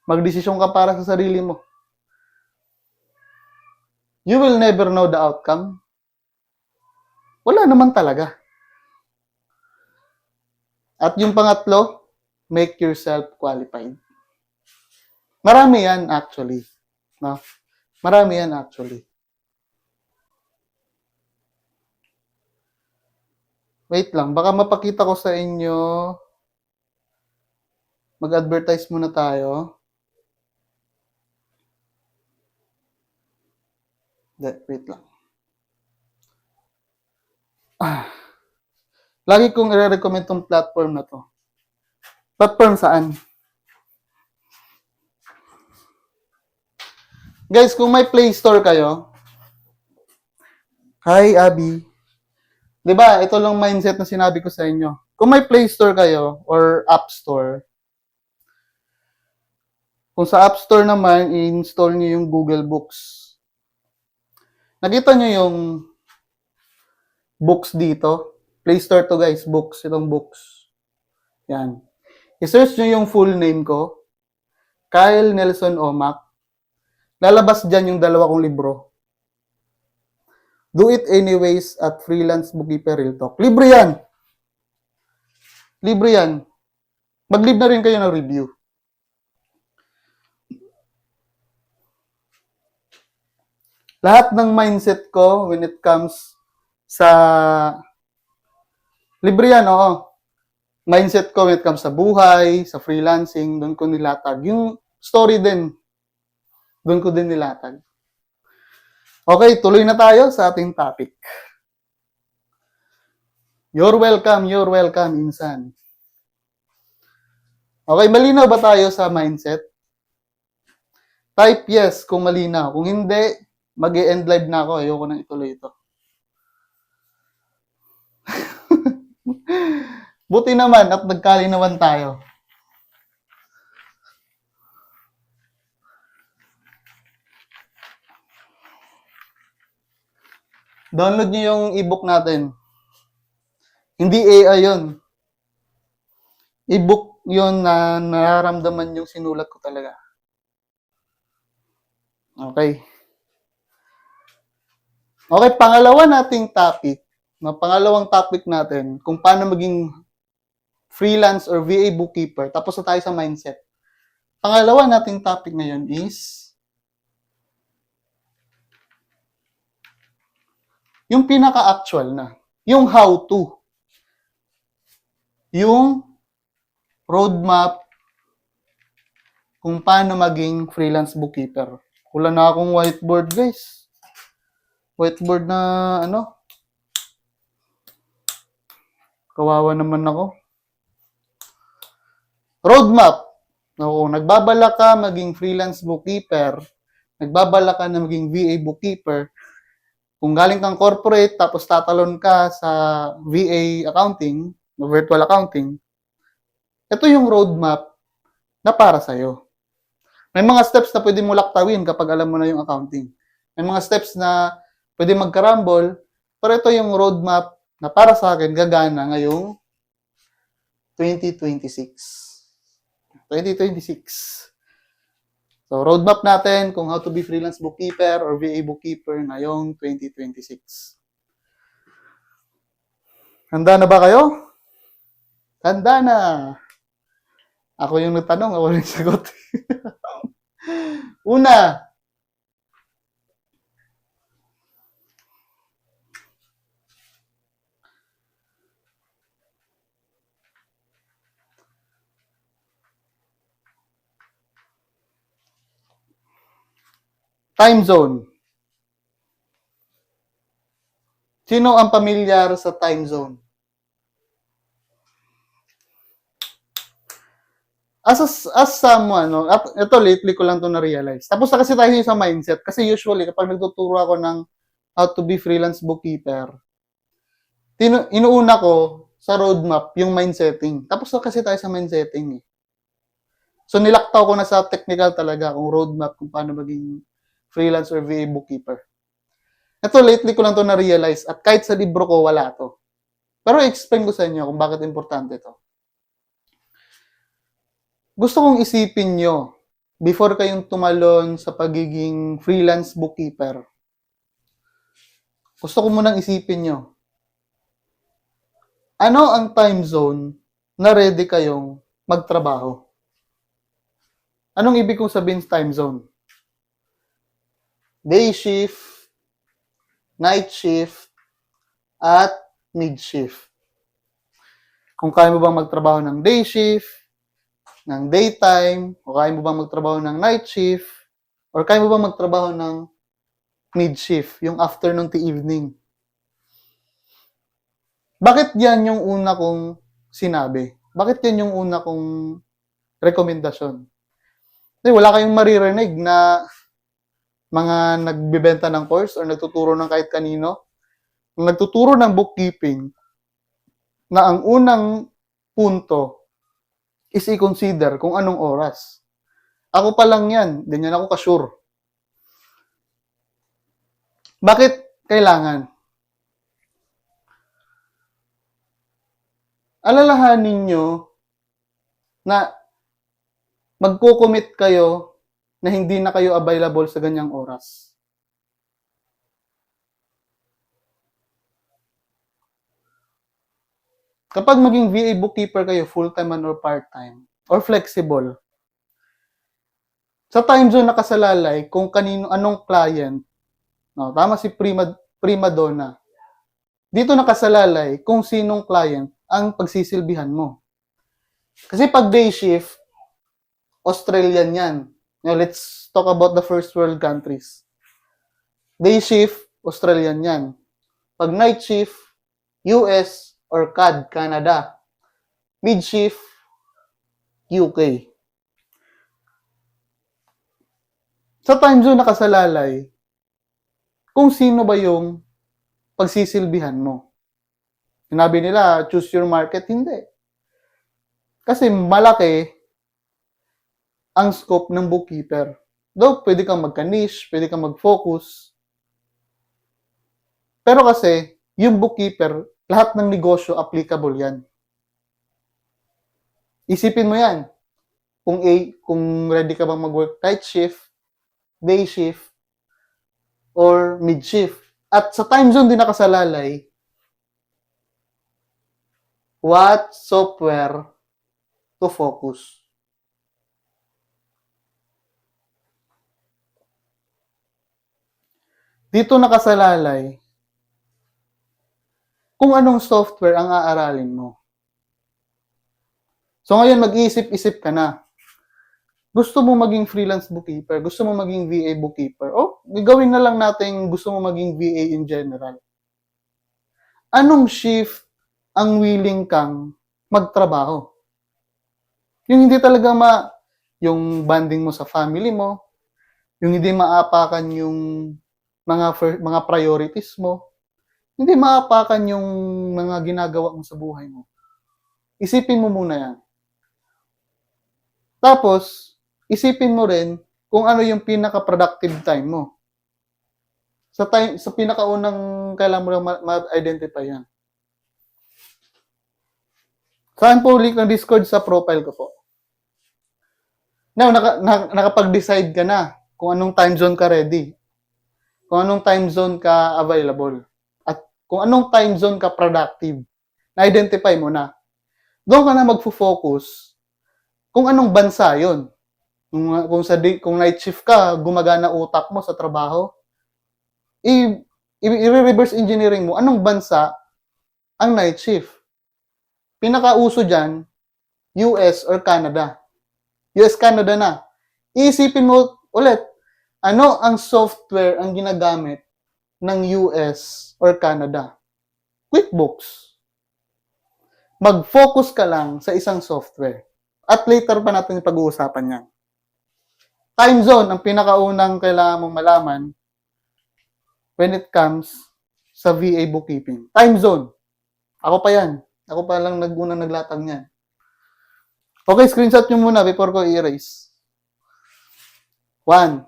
Magdesisyon ka para sa sarili mo. You will never know the outcome. Wala naman talaga. At yung pangatlo, make yourself qualified. Marami yan actually. No? Marami yan actually. Wait lang, baka mapakita ko sa inyo. Mag-advertise muna tayo. Wait lang. Lagi kong i-recommend tong platform na to. Platform saan? Guys, kung may Play Store kayo, hi, Abby. Diba, ito lang mindset na sinabi ko sa inyo. Kung may Play Store kayo or App Store, kung sa App Store naman, i-install nyo yung Google Books. Nakita nyo yung books dito? Play Store to guys, books. Itong books. Yan. I-search nyo yung full name ko, Kyle Nelson Omac. Lalabas dyan yung dalawa kong libro. Do It Anyways at Freelance Bookkeeper Real Talk. Libre yan. Libre yan. Mag-leave na rin kayo ng review. Lahat ng mindset ko when it comes sa libre yan, oo. Mindset ko when it comes sa buhay, sa freelancing, doon ko nilatag. Yung story din, doon ko din nilatag. Okay, tuloy na tayo sa ating topic. You're welcome, insan. Okay, malinaw ba tayo sa mindset? Type yes kung malinaw. Kung hindi, mag-e-end live na ako. Ayoko nang ituloy ito. Buti naman at nagkalinawan tayo. Download nyo yung ebook natin. Hindi AI yun. Ebook yun na nararamdaman yung sinulat ko talaga. Okay. Okay, pangalawa nating topic. Pangalawang topic natin, kung paano maging freelance or VA bookkeeper. Tapos na tayo sa mindset. Pangalawa nating topic ngayon is yung pinaka-actual na. Yung how to. Yung roadmap kung paano maging freelance bookkeeper. Wala na akong whiteboard, guys. Whiteboard na kawawa naman ako. Roadmap. Kung nagbabala ka maging freelance bookkeeper, nagbabala ka na maging VA bookkeeper, kung galing kang corporate tapos tatalon ka sa VA accounting, virtual accounting, ito yung roadmap na para sa'yo. May mga steps na pwede mo laktawin kapag alam mo na yung accounting. May mga steps na pwede magkarambol, pero ito yung roadmap na para sa akin gagana ngayong 2026. 2026. So, roadmap natin kung how to be freelance bookkeeper or VA bookkeeper ngayong 2026. Handa na ba kayo? Handa na! Ako yung nagtanong, ako yung sagot. Una, Time zone. Sino ang pamilyar sa time zone? As someone, no, ito lately ko lang to na-realize. Tapos na kasi tayo sa mindset. Kasi usually, kapag nagtuturo ako ng how to be freelance bookkeeper, inuuna ko sa roadmap yung mind setting. Tapos na kasi tayo sa mind setting. So, nilaktaw ko na sa technical talaga kung roadmap, kung paano maging freelance or VA bookkeeper. Ito, lately ko lang to na-realize. At kahit sa libro ko, wala to. Pero i-explain ko sa inyo kung bakit importante to. Gusto kong isipin nyo, before kayong tumalon sa pagiging freelance bookkeeper, gusto ko munang isipin nyo, ano ang time zone na ready kayong magtrabaho? Anong ibig kong sabihin sa time zone? Day shift, night shift, at mid shift. Kung kaya mo bang magtrabaho ng day shift, ng daytime, o kaya mo bang magtrabaho ng night shift, or kaya mo bang magtrabaho ng mid shift, yung afternoon to evening. Bakit yan yung una kong sinabi? Bakit yan yung una kong rekomendasyon? Kasi wala kayong maririnig na mga nagbibenta ng course or nagtuturo ng kahit kanino. Nagtuturo ng bookkeeping na ang unang punto is i-consider kung anong oras. Ako pa lang yan. Ganyan ako ka-sure. Bakit kailangan? Alalahanin nyo na magko-commit kayo na hindi na kayo available sa ganyang oras. Kapag maging VA bookkeeper kayo, full-time man or part-time, or flexible, sa time zone nakasalalay kung kanino, anong client, no, tama si prima donna, dito nakasalalay kung sinong client ang pagsisilbihan mo. Kasi pag day shift, Australian yan. Now, let's talk about the first world countries. Day shift, Australian yan. Pag night shift, US or CAD, Canada. Mid shift, UK. Sa time zone nakasalalay, kung sino ba yung pagsisilbihan mo. Sinabi nila, choose your market. Hindi. Kasi malaki ang scope ng bookkeeper. Though, pwede kang magka-niche, pwede kang mag-focus. Pero kasi, yung bookkeeper, lahat ng negosyo applicable yan. Isipin mo yan. Kung ready ka bang mag-work night shift, day shift, or mid shift. At sa time zone din nakasalalay, what software to focus. Dito nakasalalay kung anong software ang aaralin mo. So ngayon mag-iisip-isip ka na. Gusto mo maging freelance bookkeeper, gusto mo maging VA bookkeeper, o gagawin na lang natin gusto mo maging VA in general. Anong shift ang willing kang magtrabaho? Yung hindi talaga yung banding mo sa family mo, yung hindi maapakan yung mga priorities mo, hindi maapakan yung mga ginagawa mo sa buhay mo. Isipin mo muna yan. Tapos, isipin mo rin kung ano yung pinaka-productive time mo. Sa pinakaunang kailangan mo lang ma-identify yan. Saan po link ng Discord sa profile ko po? Now, nakapag-decide ka na kung anong time zone ka ready. Kung anong time zone ka available. At kung anong time zone ka productive. Na-identify mo na. Doon ka na magfo-focus kung anong bansa yon. Kung night shift ka, gumagana utak mo sa trabaho, i-reverse engineering mo, anong bansa ang night shift? Pinakauso dyan, US or Canada. US, Canada na. Iisipin mo ulit, Ano ang software ang ginagamit ng US or Canada? QuickBooks. Mag-focus ka lang sa isang software. At later pa natin pag-uusapan yan. Time zone, ang pinakaunang kailangan mong malaman when it comes sa VA bookkeeping. Time zone. Ako pa yan. Ako pa lang naguna naglatag niyan. Okay, screenshot nyo muna before ko i-erase. 1,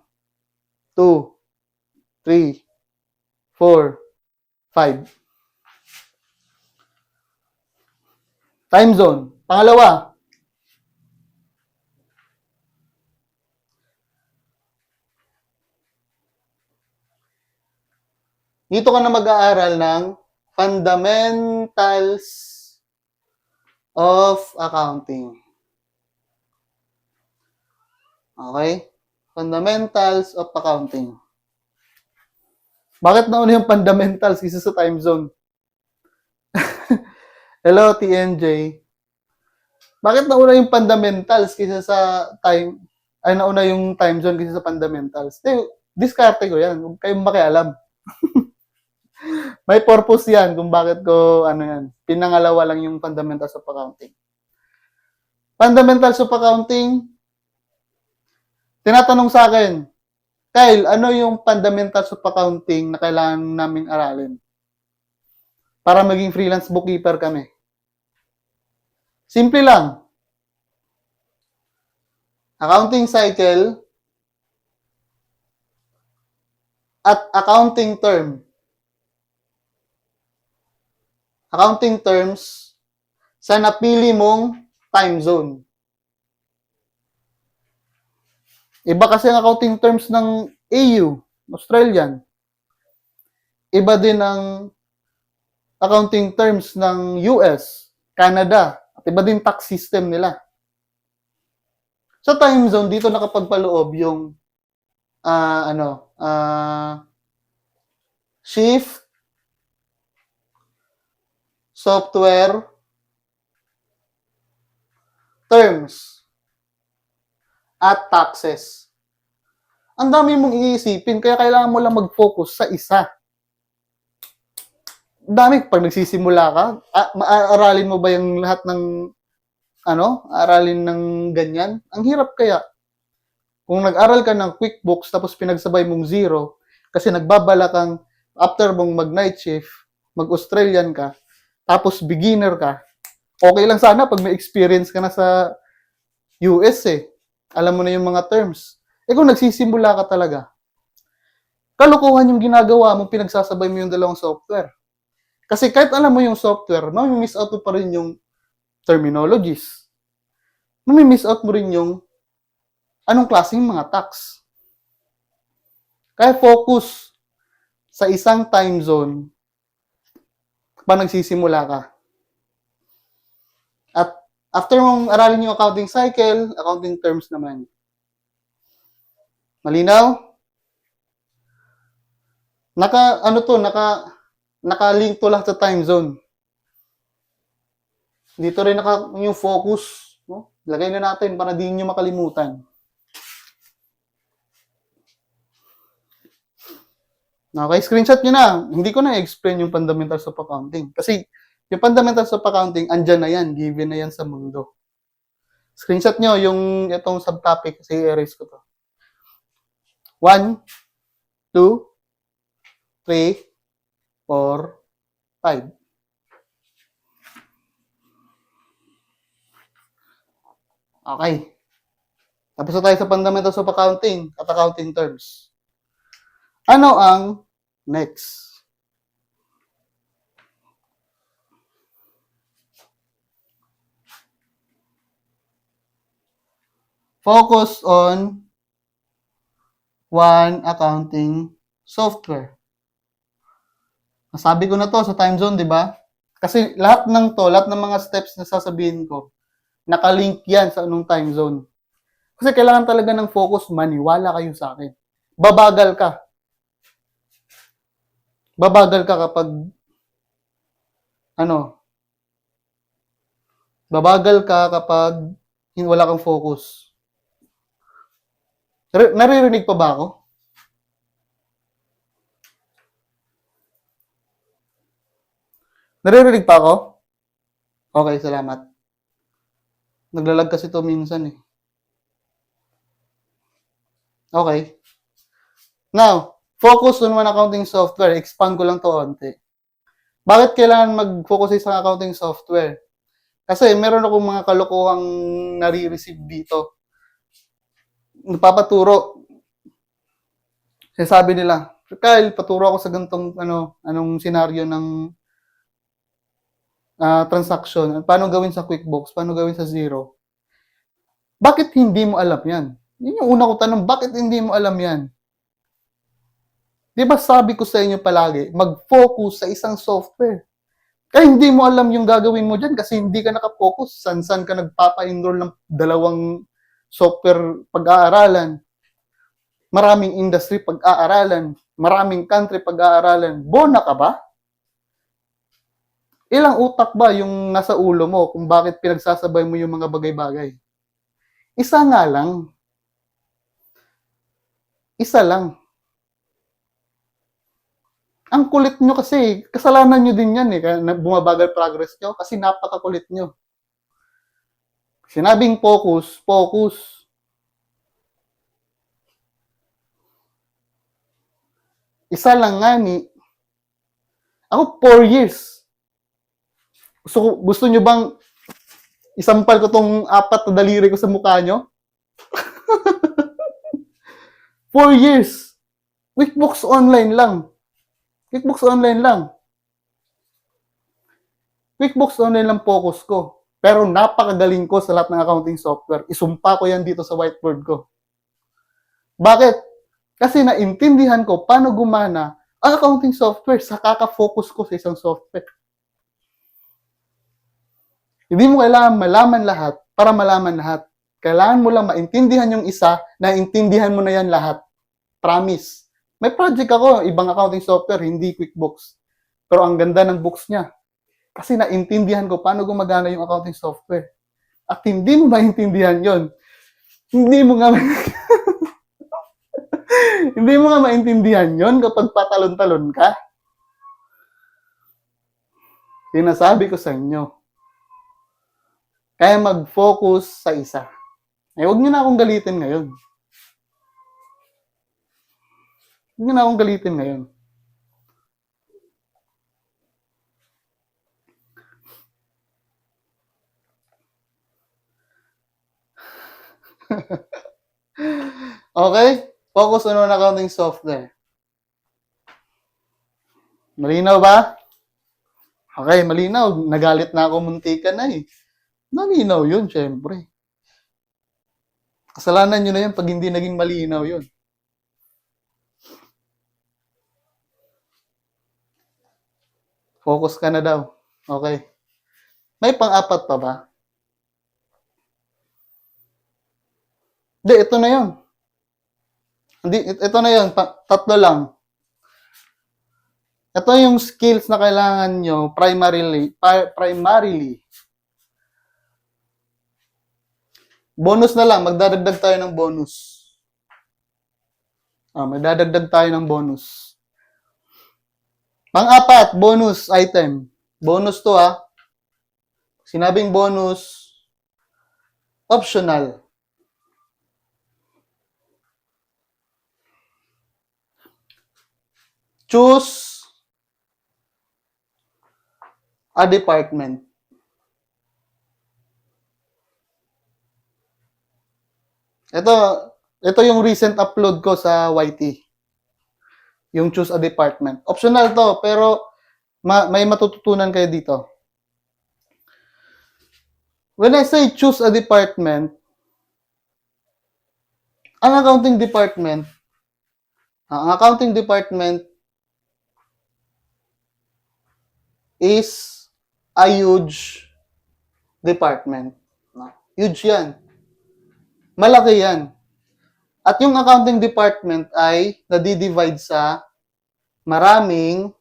2, 3, 4, 5. Time zone. Pangalawa, dito ka na mag-aaral ng Fundamentals of Accounting. Okay? Fundamentals of Accounting. Bakit nauna yung fundamentals isa sa time zone? Hello, TNJ. Bakit nauna yung fundamentals kaysa sa time, ay nauna yung time zone kaysa sa fundamentals? Diskarte ko yan. Huwag kayong makialam. May purpose yan kung bakit ko, pinangalawa lang yung fundamentals of accounting. Fundamentals of accounting, tinatanong sa akin, Kyle, ano yung fundamentals of accounting na kailangan naming aralin para maging freelance bookkeeper kami? Simple lang. Accounting cycle at accounting term. Accounting terms sa napili mong time zone. Iba kasi ang accounting terms ng AU, Australian. Iba din ang accounting terms ng US, Canada, at iba din tax system nila. Sa time zone, dito nakapagpaloob yung shift, software, terms, at taxes. Ang dami mong iisipin, kaya kailangan mo lang mag-focus sa isa. Dami, pag nagsisimula ka, maaralin mo ba yung lahat ng, aralin ng ganyan? Ang hirap kaya. Kung nag-aral ka ng QuickBooks, tapos pinagsabay mong zero, kasi nagbabala kang, after mong mag-night shift, mag-Australian ka, tapos beginner ka, okay lang sana pag may experience ka na sa US Alam mo na yung mga terms. Kung nagsisimula ka talaga, kalukuhan yung ginagawa mo, pinagsasabay mo yung dalawang software. Kasi kahit alam mo yung software, mamimiss out mo pa rin yung terminologies. Mamimiss out mo rin yung anong klaseng mga tax. Kaya focus sa isang time zone kapag nagsisimula ka. At after mong aralin yung accounting cycle, accounting terms naman. Malinaw? Naka-link to lang sa time zone. Dito rin yung focus. No? Lagay na natin para di nyo makalimutan. Okay, screenshot nyo na. Hindi ko na explain yung fundamentals of accounting. Kasi yung fundamentals of accounting, andyan na yan. Given na yan sa mundo. Screenshot nyo yung itong subtopic kasi i-erase ko to. 1, 2, 3, 4, 5. Okay. Tapos na tayo sa fundamentals of accounting at accounting terms. Ano ang next? Focus on one accounting software. Nasabi ko na to sa time zone, di ba? Kasi lahat ng mga steps na sasabihin ko, nakalink yan sa anong time zone. Kasi kailangan talaga ng focus, maniwala kayo sa akin. Babagal ka. Babagal ka kapag babagal ka kapag wala kang focus. Naririnig pa ba ako? Naririnig pa ako? Okay, salamat. Naglalag kasi to minsan eh. Okay. Now, focus on one accounting software. Expand ko lang to onti. Bakit kailangan mag-focus sa isang accounting software? Kasi meron akong mga kalokohang nare-receive dito. Nagpapaturo. Sabi nila, Kyle, paturo ako sa ganitong anong senaryo ng transaction. Paano gawin sa QuickBooks? Paano gawin sa Xero? Bakit hindi mo alam yan? Yun yung una ko tanong, bakit hindi mo alam yan? Di ba sabi ko sa inyo palagi, mag-focus sa isang software. Kaya hindi mo alam yung gagawin mo dyan kasi hindi ka nakafocus. San-san ka nagpapa-enroll ng dalawang software pag-aaralan. Maraming industry pag-aaralan. Maraming country pag-aaralan. Bona ka ba? Ilang utak ba yung nasa ulo mo kung bakit pinagsasabay mo yung mga bagay-bagay? Isa nga lang. Isa lang. Ang kulit nyo kasi, kasalanan nyo din yan eh, kaya bumabagal progress nyo kasi napakakulit nyo. Sinabing focus, focus. Isa lang nga ni, ako 4 years. Gusto nyo bang isampal ko tong 4 na daliri ko sa mukha nyo? 4 years. QuickBooks online lang. QuickBooks online lang. QuickBooks online lang focus ko. Pero napakagaling ko sa lahat ng accounting software. Isumpa ko yan dito sa whiteboard ko. Bakit? Kasi naintindihan ko paano gumana ang accounting software sa kaka-focus ko sa isang software. Hindi mo kailangan malaman lahat para malaman lahat. Kailangan mo lang maintindihan yung isa, naintindihan mo na yan lahat. Promise. May project ako, ibang accounting software, hindi QuickBooks. Pero ang ganda ng books niya. Kasi naintindihan ko paano gumagana yung accounting software. At hindi mo maintindihan yon. Hindi mo nga hindi mo nga maintindihan yon kapag patalon-talon ka. Sinasabi ko sa inyo. Kaya mag-focus sa isa. Huwag niyo na akong galitin ngayon. Huwag niyo na akong galitin ngayon. Okay? Focus on one accounting software. Malinaw ba? Okay, malinaw. Nagalit na ako, muntika na eh. Malinaw yun, syempre. Kasalanan nyo na yun pag hindi naging malinaw yun. Focus ka na daw. Okay. May pang-apat pa ba? Hindi, ito na yun. Hindi, ito na yun. Tatlo lang. Ito yung skills na kailangan nyo primarily. Bonus na lang. Magdadagdag tayo ng bonus. Magdadagdag tayo ng bonus. Pang-apat, bonus item. Bonus to ha. Sinabing bonus, optional. Choose a department. Ito yung recent upload ko sa YT. Yung choose a department. Optional to, pero may matututunan kayo dito. When I say choose a department, ang accounting department is a huge department. Huge yan. Malaki yan. At yung accounting department ay nadi-divide sa maraming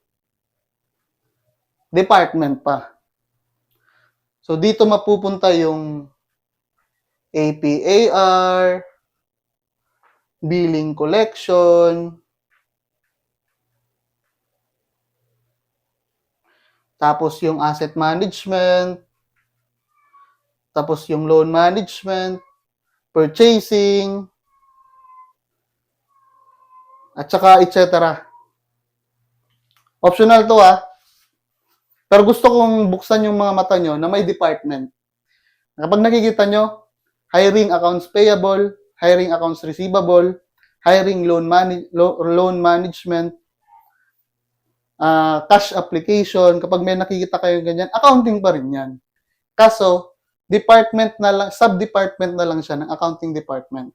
department pa. So, dito mapupunta yung APAR, billing collection, tapos yung asset management, tapos yung loan management, purchasing, at saka etc. Optional to pero gusto kong buksan yung mga mata nyo na may department. Kapag nakikita nyo, hiring accounts payable, hiring accounts receivable, hiring loan management, cash application, kapag may nakikita kayo ganyan, accounting pa rin yan. Kaso, department na lang, sub-department na lang siya ng accounting department.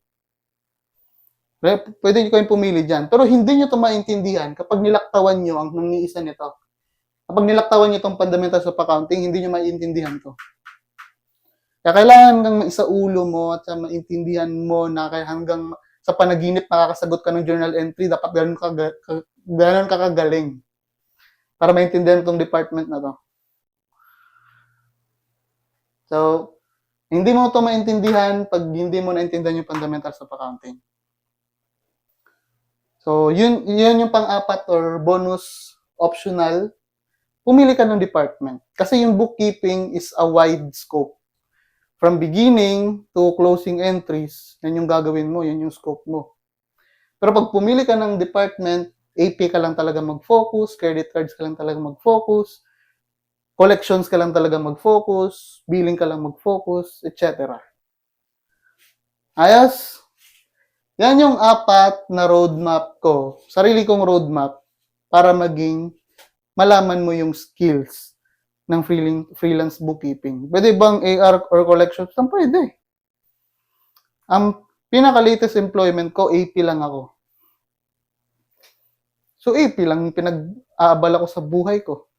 Pwede nyo kayong pumili dyan. Pero hindi nyo ito maintindihan kapag nilaktawan nyo ang nangiisa nito. Kapag nilaktawan nyo itong fundamentals of accounting, hindi nyo maintindihan to. Kaya kailangan kang maisaulo mo at maintindihan mo na kaya hanggang sa panaginip makakasagot ka ng journal entry, dapat gano'n ka kagaling para maintindihan itong department na to. So, hindi mo ito maintindihan pag hindi mo naintindihan yung fundamentals of accounting. So, yun yung pang-apat or bonus optional. Pumili ka ng department. Kasi yung bookkeeping is a wide scope. From beginning to closing entries, yan yung gagawin mo, yan yung scope mo. Pero pag pumili ka ng department, AP ka lang talaga mag-focus, credit cards ka lang talaga mag-focus, collections ka lang talaga mag-focus, billing ka lang mag-focus, etc. Ayos? Yan yung apat na roadmap ko, sarili kong roadmap para maging malaman mo yung skills ng freelance bookkeeping. Pwede bang AR or collections? Pwede. Ang pinaka-latest employment ko, AP lang ako. So, AP lang yung pinag-aabala ko sa buhay ko.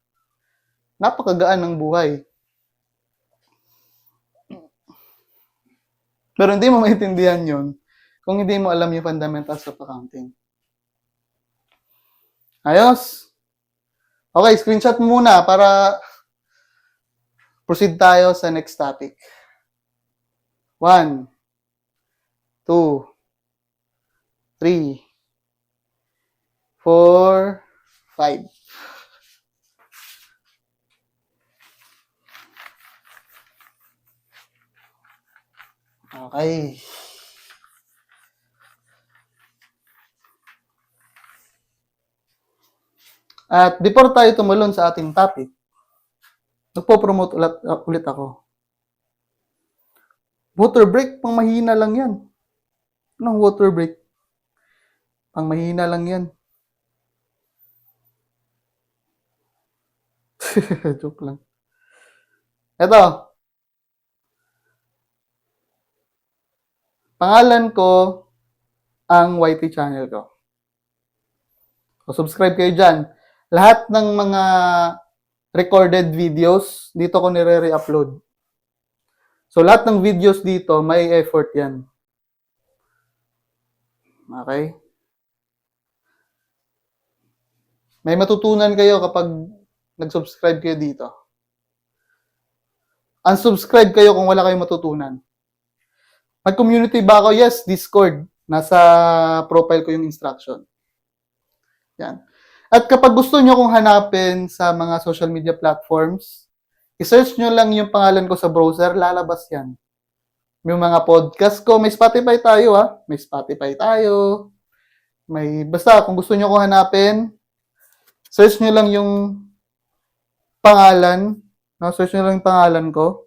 Napakagaan ng buhay. Pero hindi mo maintindihan yun kung hindi mo alam yung fundamentals of accounting. Ayos? Okay, screenshot muna para proceed tayo sa next topic. 1, 2, 3, 4, 5. Okay. At before tayo tumalon sa ating topic, nagpo-promote ulit ako. Water break, pang mahina lang yan. Anong water break? Pang mahina lang yan. Joke lang. Ito. Pangalan ko ang YT channel ko. So, subscribe kayo dyan. Lahat ng mga recorded videos, dito ko nire-re-upload. So, lahat ng videos dito, may effort yan. Okay? May matutunan kayo kapag nag-subscribe kayo dito. Unsubscribe kayo kung wala kayong matutunan. Mag-community ba ako? Yes, Discord. Nasa profile ko yung instruction. Yan. At kapag gusto nyo kong hanapin sa mga social media platforms, i-search nyo lang yung pangalan ko sa browser, lalabas yan. Yung mga podcast ko, may Spotify tayo May Spotify tayo. Basta kung gusto nyo kong hanapin, search nyo lang yung pangalan. No? Search nyo lang yung pangalan ko.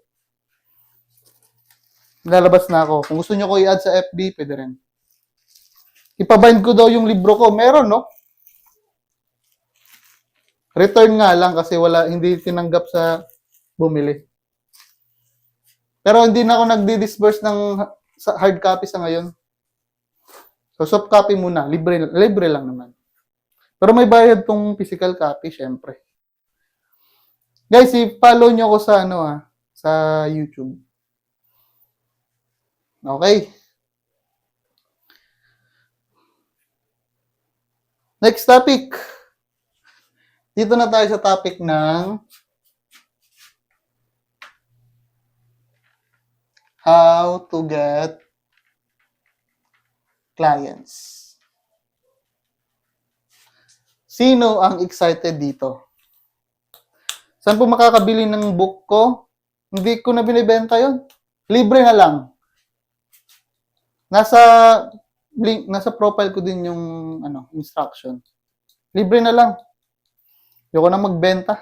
Lalabas na ako. Kung gusto nyo ko i-add sa FB, pwede rin. Ipabind ko daw yung libro ko. Meron, no? Return nga lang kasi hindi tinanggap sa bumili. Pero hindi na ako nagdi-disburse ng hard copy sa ngayon. So, soft copy muna. Libre lang naman. Pero may bayad tong physical copy, syempre. Guys, i-follow nyo ako sa sa YouTube. Okay. Next topic. Dito na tayo sa topic ng how to get clients. Sino ang excited dito? Saan po makakabili ng book ko? Hindi ko na binibenta yun. Libre na lang. Nasa link, nasa profile ko din yung instruction. Libre na lang. Ayoko na magbenta.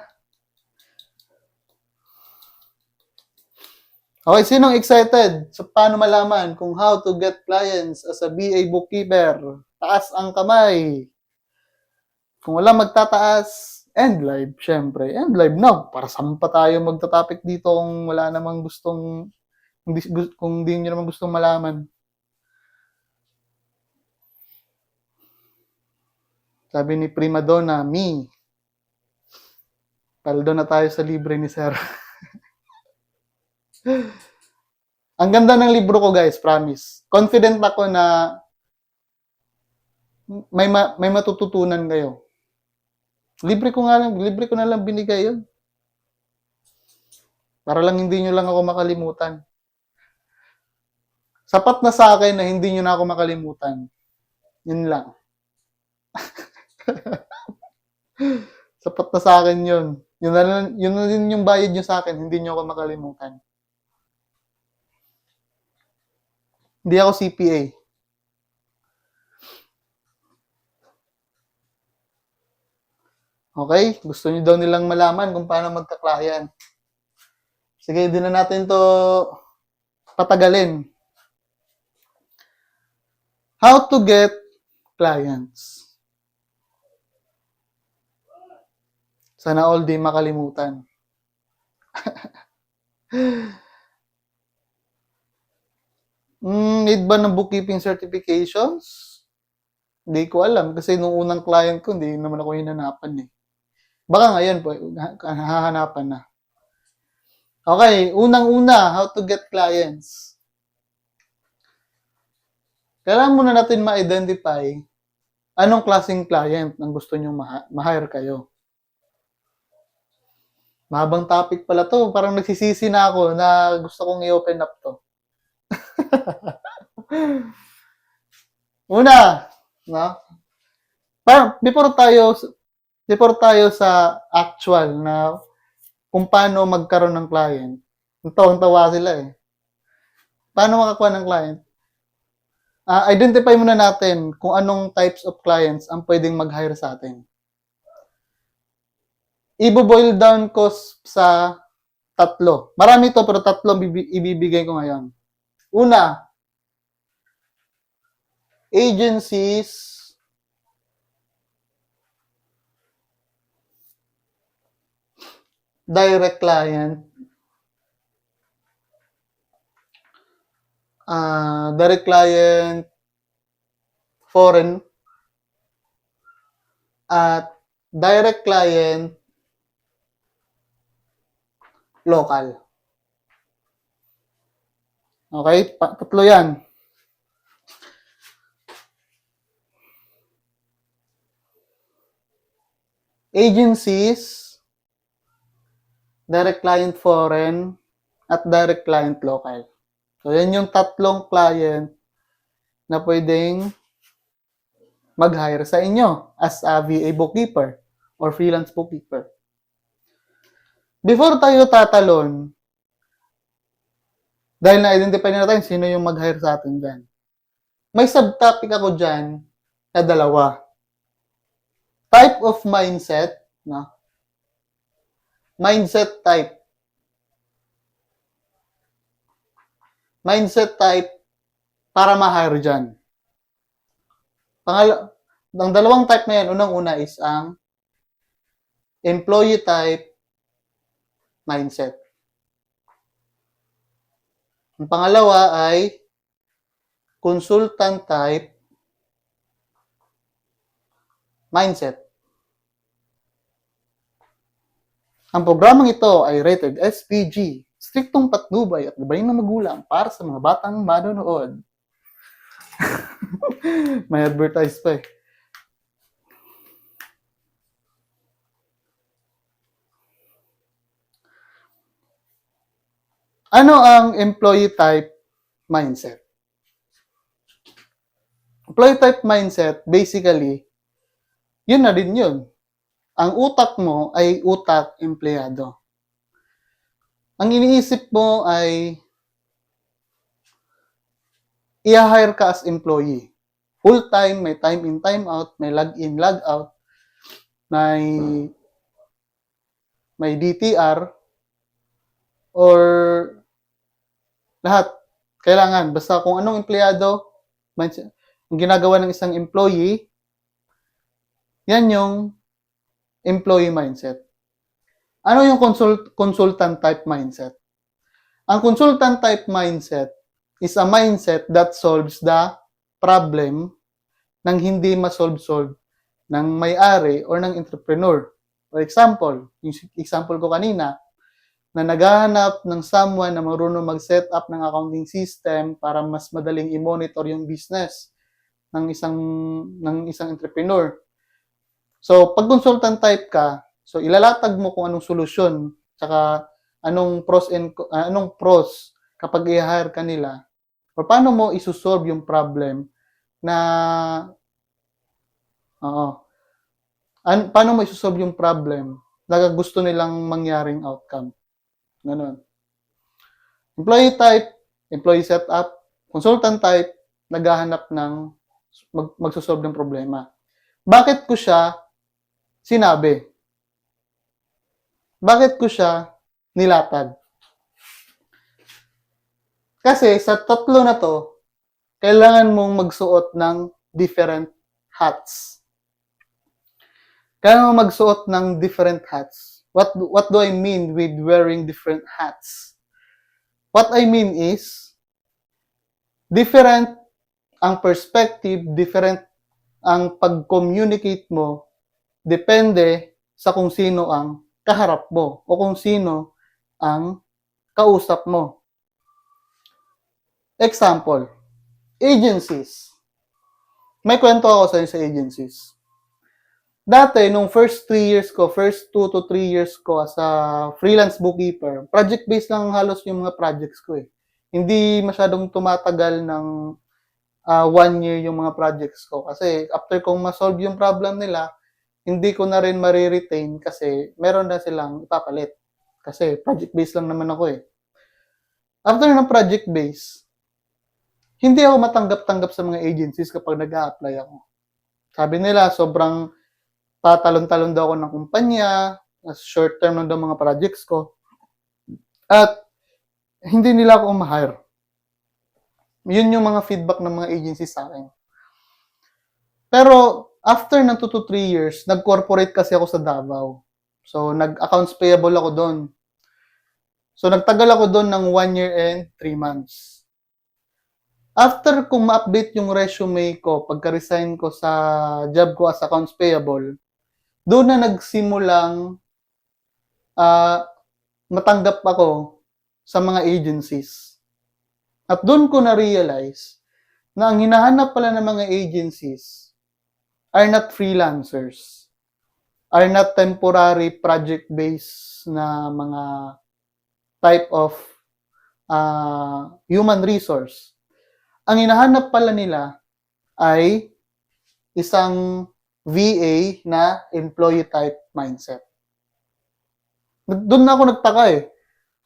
Okay, sinong excited? So, paano malaman kung how to get clients as a BA bookkeeper? Taas ang kamay. Kung wala magtataas, end live, syempre. End live na. Para saan pa tayo magta-topic dito kung wala namang gustong, kung di nyo naman gustong malaman. Sabi ni Prima Donna, me. Paldo na tayo sa libre ni Sir. Ang ganda ng libro ko, guys, promise. Confident ako na may matututunan kayo. Libre ko na lang binigay yun. Para lang hindi nyo lang ako makalimutan. Sapat na sa akin na hindi nyo na ako makalimutan. Yun lang. Sapat na sa akin yun. Yun na din yung bayad nyo sa akin, hindi nyo ako makalimutan. Hindi ako CPA. Okay? Gusto nyo daw nilang malaman kung paano magka-client. Sige, din na natin to patagalin. How to get clients. Sana all di makalimutan. Need ba ng bookkeeping certifications? Hindi ko alam kasi nung unang client ko, hindi naman ako hinanapan eh. Baka ngayon po, hahanapan na. Okay, unang-una, how to get clients. Kailangan muna natin ma-identify anong klaseng client ang gusto nyo ma-hire kayo. Mahabang topic pala to. Parang nagsisisi na ako na gusto kong i-open up to. Una, no? Before tayo sa actual na kung paano magkaroon ng client. Tawa sila eh. Paano makakuha ng client? Identify muna natin kung anong types of clients ang pwedeng mag-hire sa atin. I-boil down ko sa tatlo. Marami to pero tatlo ibibigay ko ngayon. Una, agencies, direct client, foreign, at direct client, local. Okay? Tatlo yan. Agencies, direct client foreign, at direct client local. So, yan yung tatlong client na pwedeng mag-hire sa inyo as a VA bookkeeper or freelance bookkeeper. Before tayo tatalon, dahil na-identify na natin sino yung mag-hire sa atin dyan, may subtopic ako dyan na dalawa. Type of mindset, no? Mindset type. Mindset type para ma-hire dyan. Ang dalawang type na yan, unang-una is ang employee type mindset. Ang pangalawa ay consultant type mindset. Ang programang ito ay rated SPG, striktong patnubay at gabayin ng magulang para sa mga batang manonood. May advertise pa eh. Ano ang employee type mindset? Employee type mindset, basically, yun na din yun. ang utak mo ay utak empleyado. Ang iniisip mo ay i-hire ka as employee. Full-time, may time in, time out, may log in, log out, may DTR, or lahat. Kailangan. Basta kung anong empleyado, ang ginagawa ng isang employee, yan yung employee mindset. Ano yung consultant type mindset? Ang consultant type mindset is a mindset that solves the problem ng hindi ma-solve ng may-ari or ng entrepreneur. For example, yung example ko kanina, na naghahanap ng someone na marunong mag-set up ng accounting system para mas madaling i-monitor yung business ng isang entrepreneur. So, pag consultant type ka, so ilalatag mo kung anong solusyon, tsaka anong pros kapag i-hire ka nila, or paano mo isosolve yung problem na paano mo isosolve yung problem na gusto nilang mangyaring outcome. Ganun. Employee type, employee setup, consultant type, naghahanap ng magsosolve ng problema. Bakit ko siya sinabi? Bakit ko siya nilatag? Kasi sa tatlo na to, kailangan mong magsuot ng different hats. Kailangan mong magsuot ng different hats. What do I mean with wearing different hats? What I mean is, different ang perspective, different ang pag-communicate mo, depende sa kung sino ang kaharap mo o kung sino ang kausap mo. Example, agencies. May kwento ako sa inyo sa agencies. Dati, nung first 2 to 3 years ko as a freelance bookkeeper, project-based lang halos yung mga projects ko eh. Hindi masyadong tumatagal ng 1 year yung mga projects ko. Kasi after kong ma-solve yung problem nila, hindi ko na rin mariretain kasi meron na silang ipapalit. Kasi project-based lang naman ako eh. After ng project-based, hindi ako matanggap-tanggap sa mga agencies kapag nag-a-apply ako. Sabi nila, sobrang tatalon-talon daw ako ng kumpanya, short term lang daw mga projects ko. At hindi nila ako ma-hire. Yun yung mga feedback ng mga agencies sa akin. Pero after ng 2 to 3 years, nag-corporate kasi ako sa Davao. So, nag-accounts payable ako doon. So, nagtagal ako doon ng 1 year and 3 months. After kong ma-update yung resume ko, pagka-resign ko sa job ko as accounts payable, doon na nagsimulang matanggap ako sa mga agencies. At doon ko na-realize na ang hinahanap pala ng mga agencies are not freelancers, are not temporary project-based na mga type of human resource. Ang hinahanap pala nila ay isang VA na employee type mindset. Doon na ako nagtaka eh.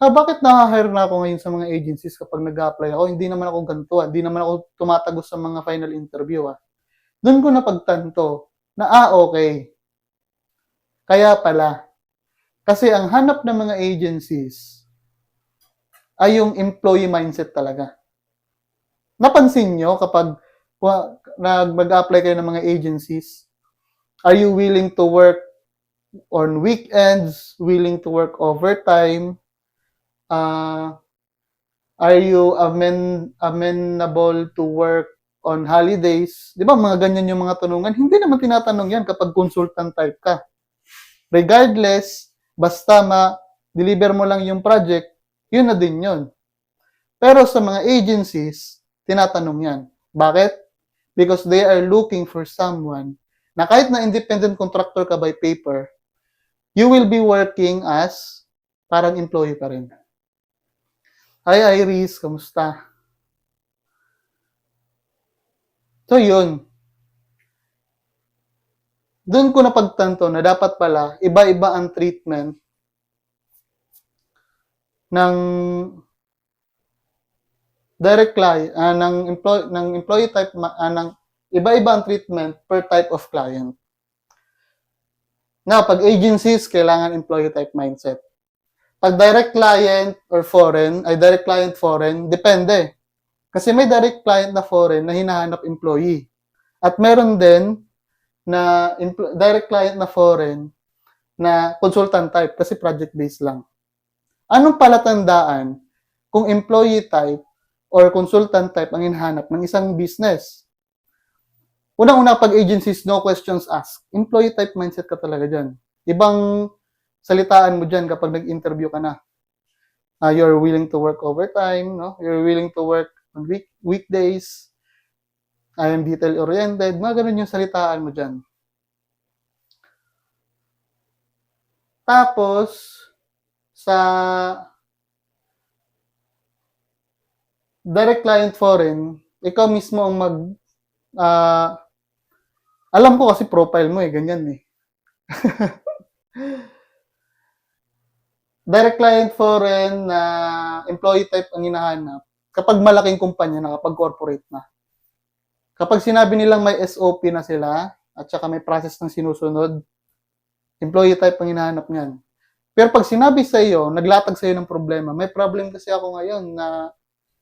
Bakit na-hire na ako ngayon sa mga agencies kapag nag-apply ako? Hindi naman ako ganito. Hindi naman ako tumatagos sa mga final interview. Doon ko napagtanto na okay. Kaya pala. Kasi ang hanap ng mga agencies ay yung employee mindset talaga. Napansin nyo kapag mag-apply kayo ng mga agencies, are you willing to work on weekends, willing to work overtime? Are you amenable to work on holidays? Di ba mga ganyan yung mga tanungan? Hindi naman tinatanong yan kapag consultant type ka. Regardless, basta ma-deliver mo lang yung project, yun na din yun. Pero sa mga agencies, tinatanong yan. Bakit? Because they are looking for someone na kahit na independent contractor ka by paper, you will be working as parang employee pa rin. Hi Iris, kamusta? So yun. Doon ko napagtanto na dapat pala iba-iba ang treatment ng direct client, ng employee type, ng iba-iba ang treatment per type of client. Now, pag agencies, kailangan employee type mindset. Pag direct client or foreign, ay direct client foreign, depende. Kasi may direct client na foreign na hinahanap employee. At meron din na direct client na foreign na consultant type kasi project-based lang. Anong palatandaan kung employee type or consultant type ang hinahanap ng isang business? Unang-una, pag agencies, no questions asked. Employee type mindset ka talaga dyan. Ibang salitaan mo dyan kapag nag-interview ka na. You're willing to work overtime, no? You're willing to work on weekdays. I am detail-oriented. Mga ganun yung salitaan mo dyan. Tapos, sa direct client foreign, ikaw mismo ang alam ko kasi profile mo ganyan eh. Direct client foreign na employee type ang hinahanap kapag malaking kumpanya na, kapag corporate na. Kapag sinabi nilang may SOP na sila at saka may process ng sinusunod, employee type ang hinahanap niyan. Pero pag sinabi sa iyo, naglatag sa iyo ng problema, may problem kasi ako ngayon na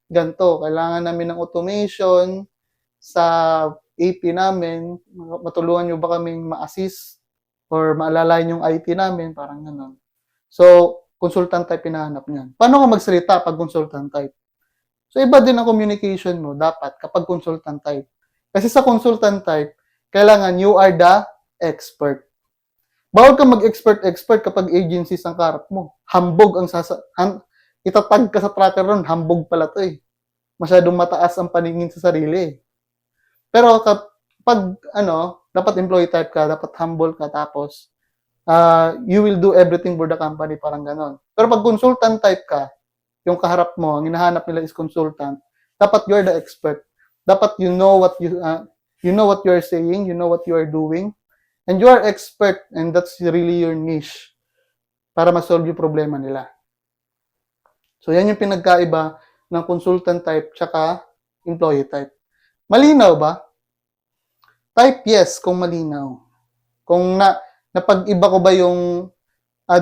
ganito, kailangan namin ng automation sa AP namin, matulungan nyo ba kaming ma-assist or maalalayan yung IT namin, parang gano'n. So, consultant type hinahanap niyan. Paano ko magsalita pag consultant type? So, iba din ang communication mo dapat kapag consultant type. Kasi sa consultant type, kailangan you are the expert. Bawal ka mag-expert kapag agencies ang karap mo. Hambog ang itatag ka sa tracker ron, hambog pala to eh. Masyadong mataas ang paningin sa sarili. Pero kapag dapat employee type ka, dapat humble ka, tapos you will do everything for the company, parang ganon. Pero pag consultant type ka, yung kaharap mo, ang hinahanap nila is consultant, dapat you're the expert. Dapat you know what you're saying, you know what you are doing, and you are expert, and that's really your niche para ma-solve yung problema nila. So, yan yung pinagkaiba ng consultant type tsaka employee type. Malinaw ba? Type yes kung malinaw. Kung napag-iba ko ba yung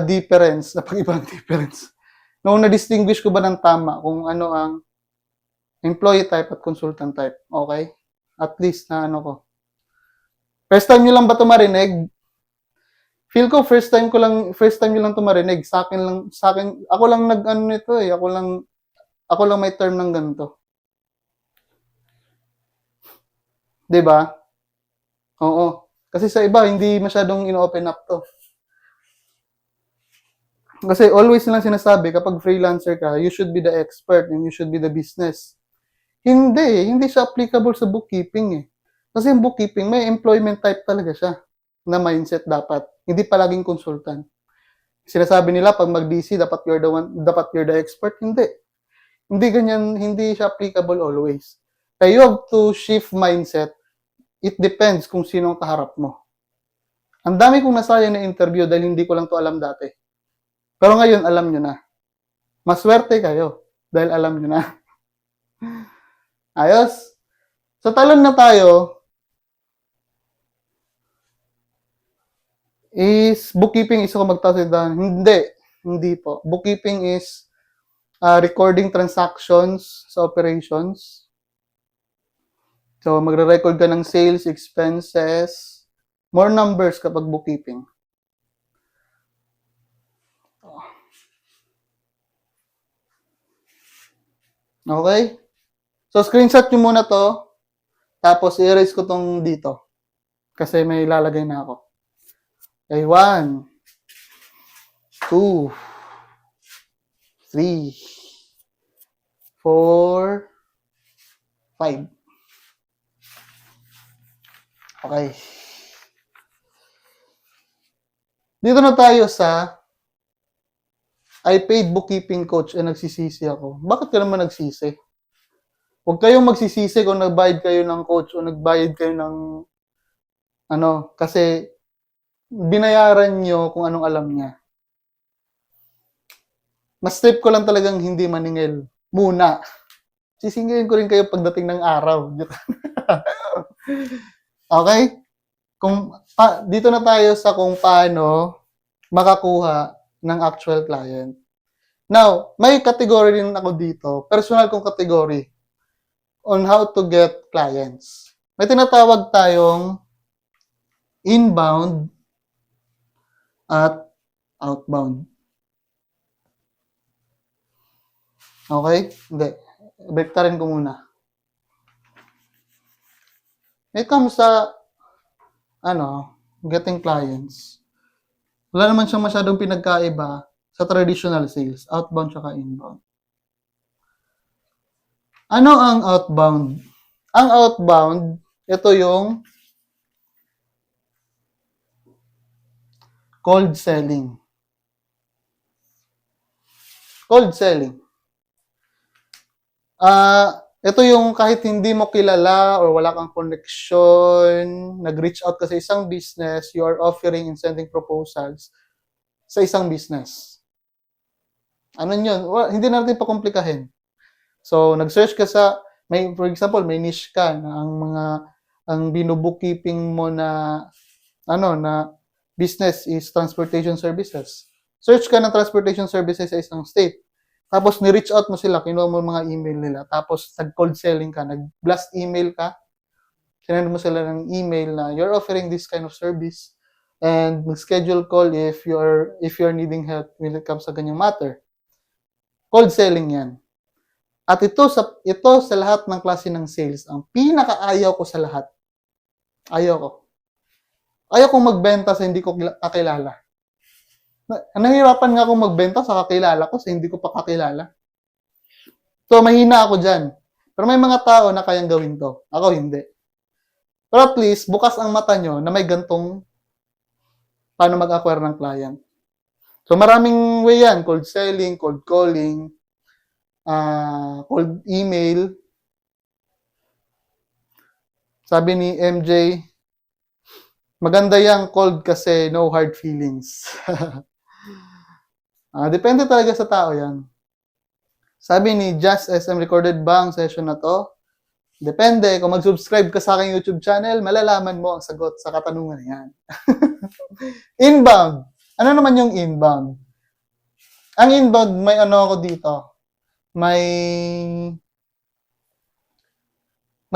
difference, napag-iba ang difference. Nung na-distinguish ko ba ng tama kung ano ang employee type at consultant type. Okay? At least na ko. First time nyo lang ba ito marinig? Feel ko first time nyo lang ito marinig. Sa akin, ako lang nito eh. Ako lang may term ng ganito. 'Di ba? Oo. Kasi sa iba, hindi masyadong ino-open up to. Kasi always nilang sinasabi, kapag freelancer ka, you should be the expert and you should be the business. Hindi siya applicable sa bookkeeping eh. Kasi yung bookkeeping, may employment type talaga siya na mindset dapat. Hindi palaging consultant. Sinasabi nila, pag mag-DC, dapat you're the expert. Hindi. Hindi ganyan, hindi siya applicable always. Kaya you have to shift mindset. It depends kung sino ang kaharap mo. Ang dami kong nasayang na interview dahil hindi ko lang to alam dati. Pero ngayon, alam nyo na. Maswerte kayo dahil alam nyo na. Ayos? So, talon na tayo. Is bookkeeping is ako magtasidaan? Hindi po. Bookkeeping is recording transactions sa operations. So, magre-record ka ng sales, expenses, more numbers kapag bookkeeping. Okay? So, screenshot nyo muna to. Tapos, i-erase ko tong dito. Kasi may lalagay na ako. Okay, 1, 2, 3, 4, 5. Okay. Dito na tayo sa I paid bookkeeping coach and nagsisisi ako. Bakit ka naman nagsisi? Huwag kayong magsisisi kung nagbayad kayo ng coach o nagbayad kayo ng kasi binayaran nyo kung anong alam niya. Mas trip ko lang talagang hindi maningil muna. Sisingilin ko rin kayo pagdating ng araw. Okay? Dito na tayo sa kung paano makakuha ng actual client. Now, may category rin ako dito, personal kong category on how to get clients. May tinatawag tayong inbound at outbound. Okay? Hindi. Baliktarin ko muna. When it comes sa getting clients, wala naman siyang masyadong pinagkaiba sa traditional sales, outbound tsaka inbound. Ano ang outbound? Ang outbound, ito yung cold selling. Cold selling. Ito yung kahit hindi mo kilala or wala kang connection, nag-reach out ka sa isang business, you are offering and sending proposals sa isang business. Ano yun? Well, hindi natin pakomplikahin. So, nag-search ka for example, may niche ka na ang binubookkeeping mo na business is transportation services. Search ka ng transportation services sa isang state. Tapos, ni-reach out mo sila, kinuha mo mga email nila. Tapos, nag-cold selling ka, nag-blast email ka. Sinend mo sila ng email na you're offering this kind of service and mag-schedule call if you're needing help when it comes sa ganyang matter. Cold selling yan. At ito sa lahat ng klase ng sales, ang pinakaayaw ko sa lahat. Ayaw kong magbenta sa hindi ko kakilala. Nahihirapan nga akong magbenta sa kakilala ko sa hindi ko pa kakilala. So, mahina ako dyan. Pero may mga tao na kayang gawin to. Ako hindi. Pero at least, bukas ang mata nyo na may gantong paano mag-acquire ng client. So, maraming way yan. Cold selling, cold calling, cold email. Sabi ni MJ, maganda yung cold kasi no hard feelings. Depende talaga sa tao yan. Sabi ni Just SM, recorded ba ang session na to? Depende. Kung mag-subscribe ka sa aking YouTube channel, malalaman mo ang sagot sa katanungan na yan. Inbound. Ano naman yung inbound? Ang inbound, may ako dito. May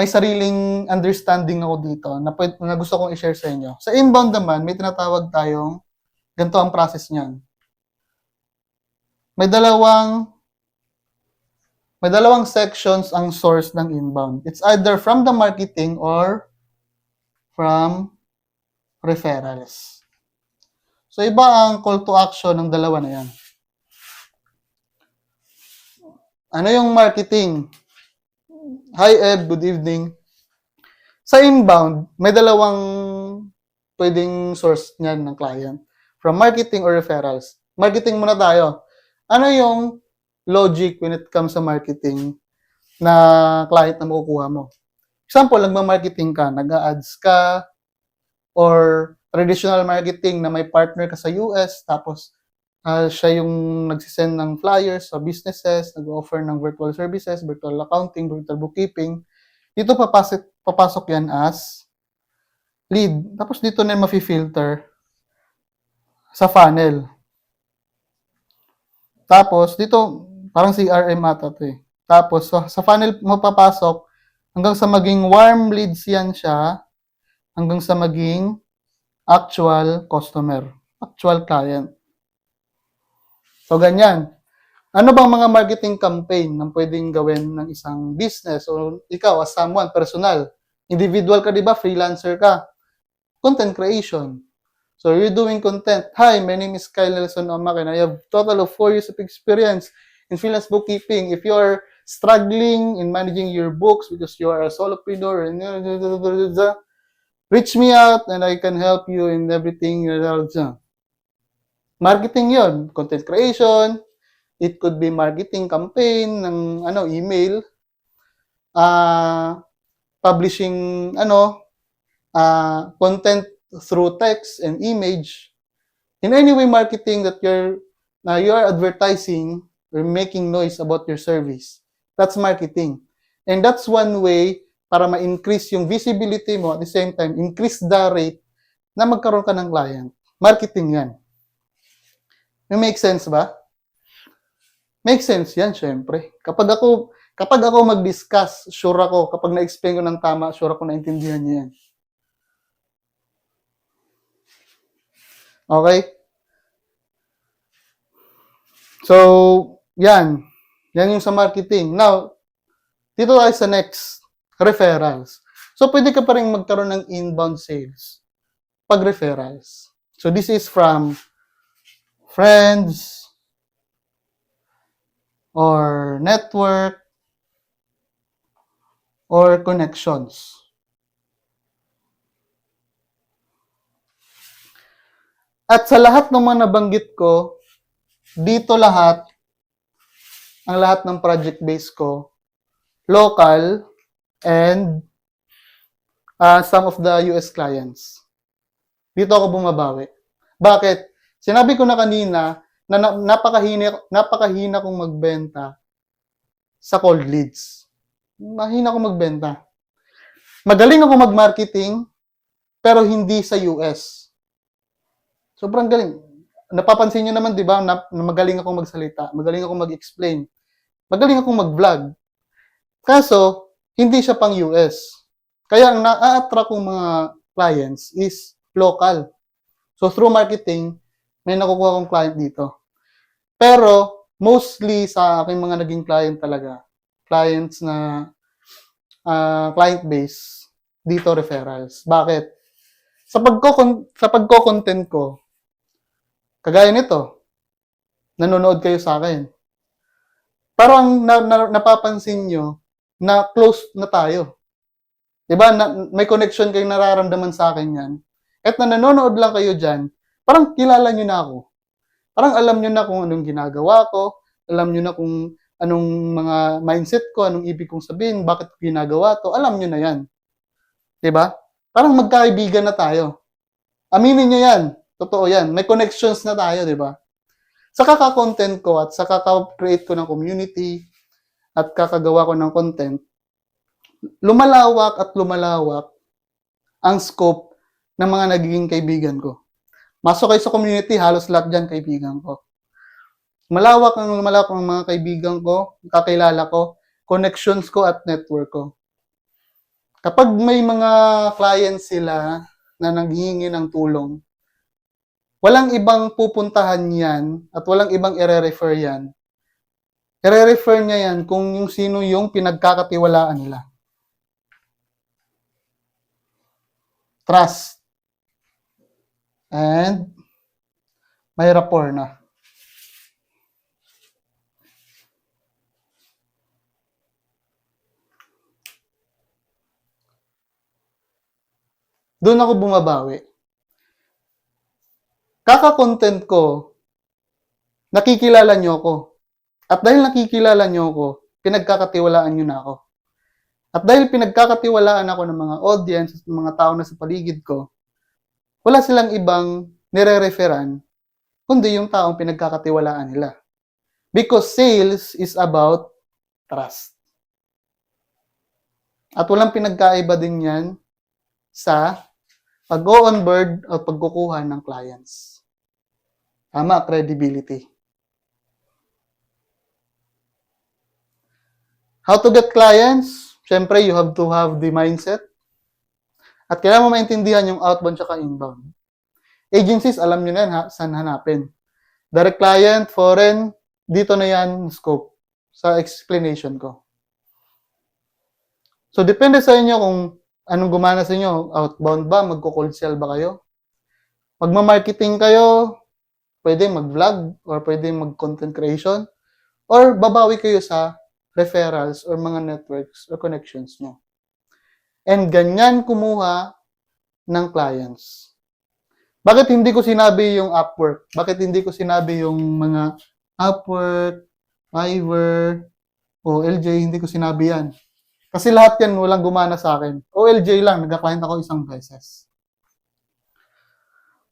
sariling understanding ako dito na gusto kong i-share sa inyo. Sa inbound naman, may tinatawag tayong ganito ang process niyan. May dalawang sections ang source ng inbound. It's either from the marketing or from referrals. So, iba ang call to action ng dalawa na yan. Ano yung marketing? Hi, Eb. Good evening. Sa inbound, may dalawang pwedeng source niyan ng client. From marketing or referrals. Marketing muna tayo. Ano yung logic when it comes sa marketing na client na makukuha mo? Example, nagma-marketing ka, nag-a-ads ka, or traditional marketing na may partner ka sa US, tapos siya yung nagsisend ng flyers sa businesses, nag-offer ng virtual services, virtual accounting, virtual bookkeeping. Dito papasok yan as lead. Tapos dito na mafi-filter sa funnel. Tapos dito, parang CRM ata to eh. Tapos sa funnel mo papasok hanggang sa maging warm leads yan siya, hanggang sa maging actual customer, actual client. So, ganyan. Ano bang mga marketing campaign na pwedeng gawin ng isang business o ikaw as someone, personal? Individual ka, di ba? Freelancer ka. Content creation. So, you're doing content. Hi, my name is Kyle Nelson Omakin. I have total of 4 years of experience in freelance bookkeeping. If you are struggling in managing your books because you are a solopreneur, reach me out and I can help you in everything. Marketing yon, content creation, it could be marketing campaign ng email, publishing content through text and image, in any way marketing that you are advertising or making noise about your service. That's marketing. And that's one way para ma-increase yung visibility mo, at the same time, increase the rate na magkaroon ka ng client. Marketing yan. May make sense ba? Make sense yan, syempre. Kapag ako mag-discuss, sure ako, kapag na-explain ko ng tama, sure ako naintindihan niya yan. Okay? So, yan. Yan yung sa marketing. Now, dito tayo sa next, referrals. So, pwede ka pa rin magkaroon ng inbound sales pag referrals. So, this is from friends or network or connections. At sa lahat ng mga nabanggit ko, dito ang lahat ng project base ko, local and some of the US clients. Dito ako bumabawi. Bakit? Sinabi ko na kanina na napakahina kong magbenta sa cold leads. Mahina akong magbenta. Magaling ako mag-marketing, pero hindi sa US. Sobrang galing. Napapansin nyo naman, di ba, na magaling akong magsalita, magaling akong mag-explain, magaling akong mag-vlog. Kaso, hindi siya pang US. Kaya ang na-attract kong mga clients is local. So, through marketing, may nakukuha kong client dito. Pero, mostly sa aking mga naging client talaga, clients na client base, dito referrals. Bakit? Sa pagko-content ko, kagaya nito, nanonood kayo sa akin. Parang napapansin nyo na close na tayo. Diba? May connection kayong nararamdaman sa akin yan. At na nanonood lang kayo dyan, parang kilala nyo na ako. Parang alam nyo na kung anong ginagawa ko, alam nyo na kung anong mga mindset ko, anong ibig kong sabihin, bakit ko ginagawa to, alam nyo na yan. Diba? Parang magkaibigan na tayo. Aminin nyo yan. Totoo yan. May connections na tayo, di ba? Sa kaka-content ko at sa kaka-create ko ng community at kakagawa ko ng content, lumalawak at lumalawak ang scope ng mga nagiging kaibigan ko. Masok kayo sa community, halos lahat dyan kaibigan ko. Malawak ang mga kaibigan ko, kakilala ko, connections ko at network ko. Kapag may mga clients sila na naghihingi ng tulong, walang ibang pupuntahan yan at walang ibang ire-refer yan. I-refer niya yan kung yung sino yung pinagkakatiwalaan nila. Trust. And may rapport na. Doon ako bumabawi. Kaka-content ko, nakikilala nyo ako. At dahil nakikilala nyo ako, pinagkakatiwalaan nyo na ako. At dahil pinagkakatiwalaan ako ng mga audience at mga tao na sa paligid ko, wala silang ibang nire-referan, kundi yung taong pinagkakatiwalaan nila. Because sales is about trust. At walang pinagkaiba din yan sa pag-on-board o pagkukuha ng clients. Tama, credibility. How to get clients? Siyempre, you have to have the mindset. At kailangan mo maintindihan yung outbound at inbound. Agencies, alam nyo na yan, saan hanapin. Direct client, foreign, dito na yan scope sa explanation ko. So, depende sa inyo kung anong gumana sa inyo. Outbound ba? Magko-cold sell ba kayo? Magma-marketing kayo? Pwede mag-vlog or pwede mag-content creation? Or babawi kayo sa referrals or mga networks or connections nyo. And ganyan kumuha ng clients. Bakit hindi ko sinabi yung Upwork? Bakit hindi ko sinabi yung mga Upwork, Fiverr, OLJ? Hindi ko sinabi yan. Kasi lahat yan walang gumana sa akin. OLJ lang, nagka-client ako isang beses.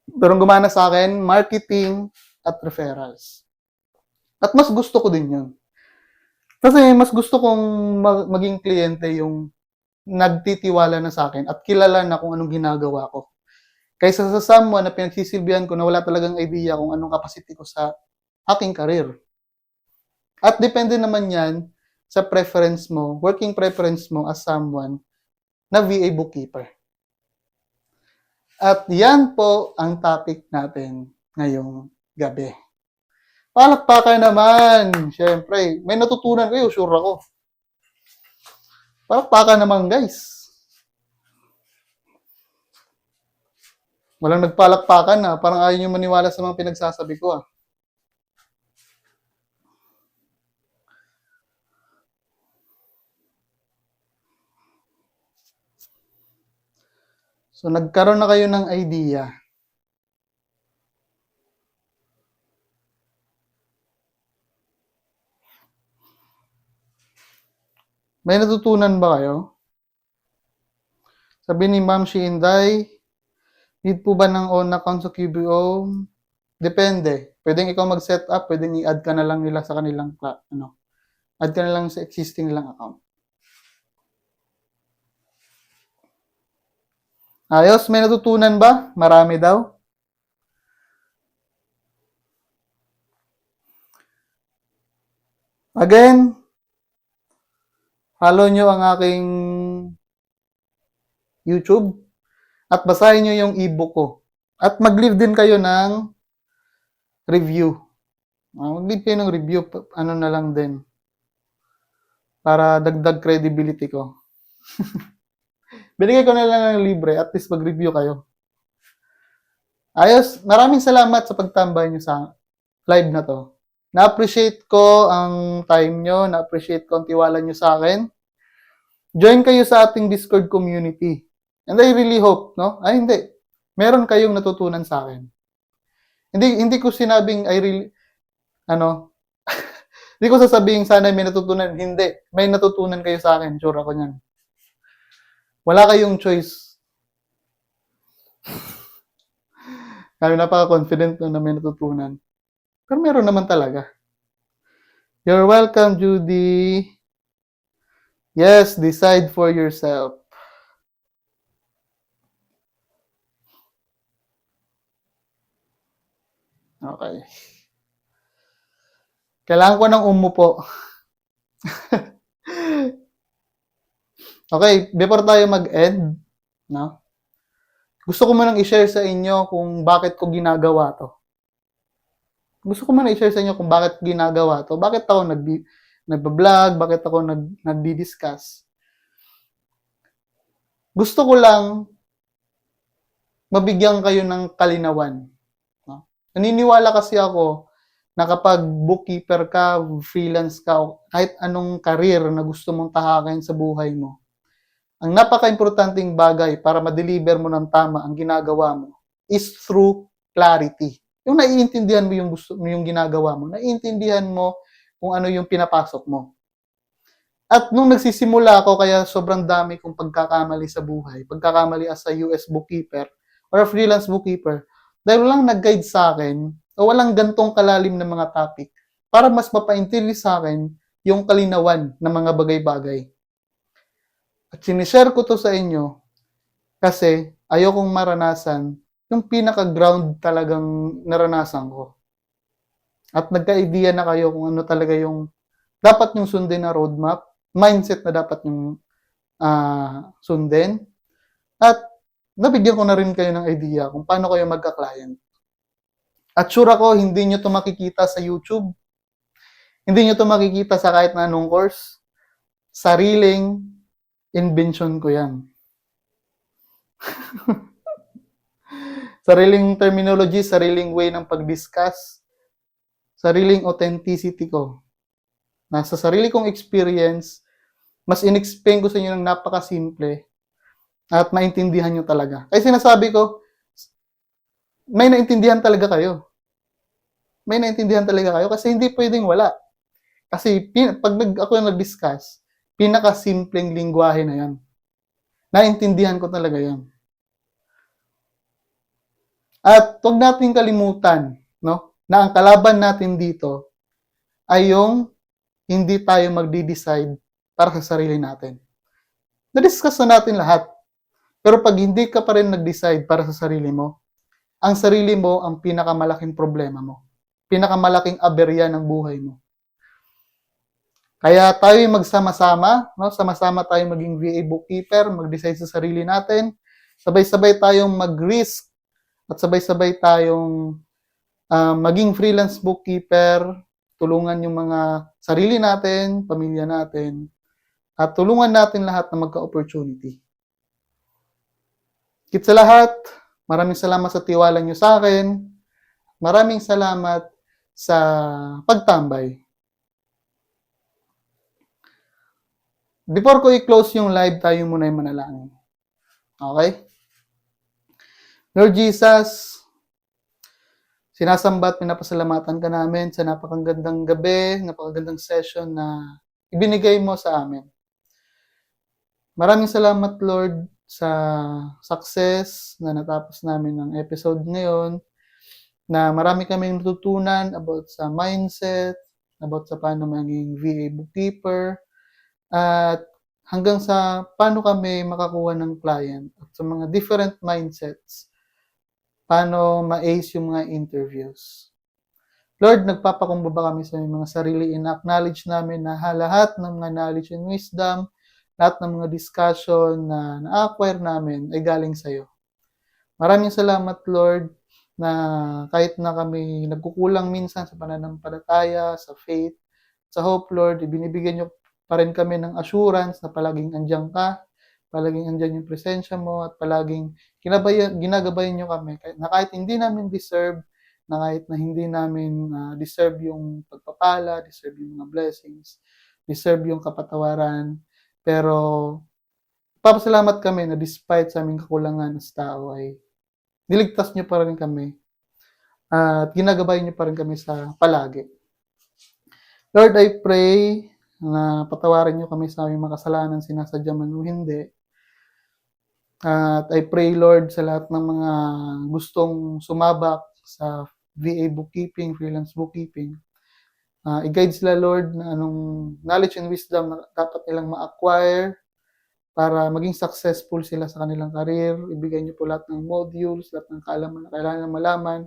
Pero ang gumana sa akin, marketing at referrals. At mas gusto ko din yun. Kasi mas gusto kong maging kliyente yung nagtitiwala na sa akin at kilala na kung anong ginagawa ko. Kaysa sa someone na pinagsisilbihan ko na wala talagang idea kung anong capacity ko sa aking career. At depende naman yan sa preference mo, working preference mo as someone na VA bookkeeper. At yan po ang topic natin ngayong gabi. Palakpakan naman! Siyempre, may natutunan kayo, sure ako. Palakpakan naman, guys. Walang nagpalakpakan na. Parang ayaw nyo maniwala sa mga pinagsasabi ko, ah. So, nagkaroon na kayo ng idea. May natutunan ba kayo? Sabi ni Ma'am Shinday, need po ba ng own account sa QBO? Depende. Pwedeng ikaw mag-set up, pwedeng i-add ka na lang nila sa kanilang, add ka na lang sa existing nilang account. Ayos, may natutunan ba? Marami daw? Again, follow nyo ang aking YouTube at basahin nyo yung ebook ko. At mag-leave din kayo ng review. Mag-leave kayo ng review, ano na lang din. Para dagdag credibility ko. Binigay ko na lang ng libre, at least mag-review kayo. Ayos, maraming salamat sa pagtambay nyo sa live na to. Na-appreciate ko ang time nyo, na-appreciate ko ang tiwala nyo sa akin. Join kayo sa ating Discord community. And I really hope, no? Ay, hindi. Meron kayong natutunan sa akin. Hindi ko sinabing hindi ko sasabihin sana may natutunan. Hindi. May natutunan kayo sa akin. Sure ako niyan. Wala kayong choice. Kaya napaka-confident na may natutunan. Pero meron naman talaga. You're welcome, Judy. Yes, decide for yourself. Okay. Kailangan ko ng umupo. Okay, before tayo mag-end, no? Gusto ko munang i-share sa inyo kung bakit ko ginagawa to. Gusto ko munang i-share sa inyo kung bakit ginagawa to. Bakit ako nagba-vlog, bakit ako nagdi-discuss. Gusto ko lang mabigyan kayo ng kalinawan. No? Naniniwala kasi ako na kapag bookkeeper ka, freelance ka, kahit anong career na gusto mong tahakin sa buhay mo, ang napaka-importanting bagay para ma-deliver mo ng tama ang ginagawa mo is through clarity. Yung naiintindihan mo yung ginagawa mo, naiintindihan mo kung ano yung pinapasok mo. At nung nagsisimula ako, kaya sobrang dami kong pagkakamali sa buhay, pagkakamali as a US bookkeeper or a freelance bookkeeper, dahil walang nag-guide sa akin o walang gantong kalalim na mga topic para mas mapaintindi sa akin yung kalinawan ng mga bagay-bagay. At sinishare ko to sa inyo kasi ayokong maranasan yung pinaka-ground talagang naranasan ko. At nagka-idea na kayo kung ano talaga yung dapat yung sundin na roadmap, mindset na dapat yung sundin. At nabigyan ko na rin kayo ng idea kung paano kayo magka-client. At sure ako, hindi nyo to makikita sa YouTube. Hindi nyo to makikita sa kahit na anong course. Sariling invention ko yan. Sariling terminology, sariling way ng pag-discuss, sariling authenticity ko. Nasa sarili kong experience, mas in-explain ko sa inyo ng napakasimple at maintindihan nyo talaga. Kasi sinasabi ko, may naintindihan talaga kayo. May naintindihan talaga kayo kasi hindi pwedeng wala. Kasi pag ako nag-discuss, pinaka-simpleng lingwahe na yan. Naintindihan ko talaga yan. At huwag natin kalimutan, no, na ang kalaban natin dito ay yung hindi tayo magde-decide para sa sarili natin. Na-discuss na natin lahat. Pero pag hindi ka pa rin nag-decide para sa sarili mo, ang sarili mo ang pinakamalaking problema mo. Pinakamalaking aberya ng buhay mo. Kaya tayo magsama-sama, no? Sama-sama tayong maging VA bookkeeper, mag-decide sa sarili natin, sabay-sabay tayong mag-risk at sabay-sabay tayong maging freelance bookkeeper, tulungan yung mga sarili natin, pamilya natin, at tulungan natin lahat na magka-opportunity. Higit sa lahat, maraming salamat sa tiwala nyo sa akin. Maraming salamat sa pagtambay. Before ko i-close yung live, tayo muna yung manalangin. Okay? Lord Jesus, sinasamba at pinapasalamatan ka namin sa napakagandang gabi, napakagandang session na ibinigay mo sa amin. Maraming salamat, Lord, sa success na natapos namin ng episode ngayon, na marami kaming natutunan about sa mindset, about sa paano maging VA bookkeeper, at hanggang sa paano kami makakuha ng client at sa mga different mindsets, paano ma-ace yung mga interviews. Lord, nagpapakumbaba kami sa mga sarili, in-acknowledge namin na lahat ng mga knowledge and wisdom, lahat ng mga discussion na na-acquire namin ay galing sa'yo. Maraming salamat, Lord, na kahit na kami nagkukulang minsan sa pananampalataya, sa faith, sa hope, Lord, ibinibigyan nyo pa rin kami ng assurance na palaging andyan ka, palaging andyan yung presensya mo, at palaging ginagabayan nyo kami na kahit hindi namin deserve, na kahit na hindi namin deserve yung pagpapala, deserve yung mga blessings, deserve yung kapatawaran, pero papasalamat kami na despite sa aming kakulangan as tao ay niligtas nyo pa rin kami at ginagabayan nyo pa rin kami sa palagi. Lord, I pray na patawarin nyo kami sa aming mga kasalanan, sinasadya man o hindi. At I pray, Lord, sa lahat ng mga gustong sumabak sa VA bookkeeping, freelance bookkeeping, i-guide sila, Lord, na anong knowledge and wisdom na dapat nilang ma-acquire para maging successful sila sa kanilang career. Ibigay niyo po lahat ng modules, lahat ng kaalaman na kailangan malaman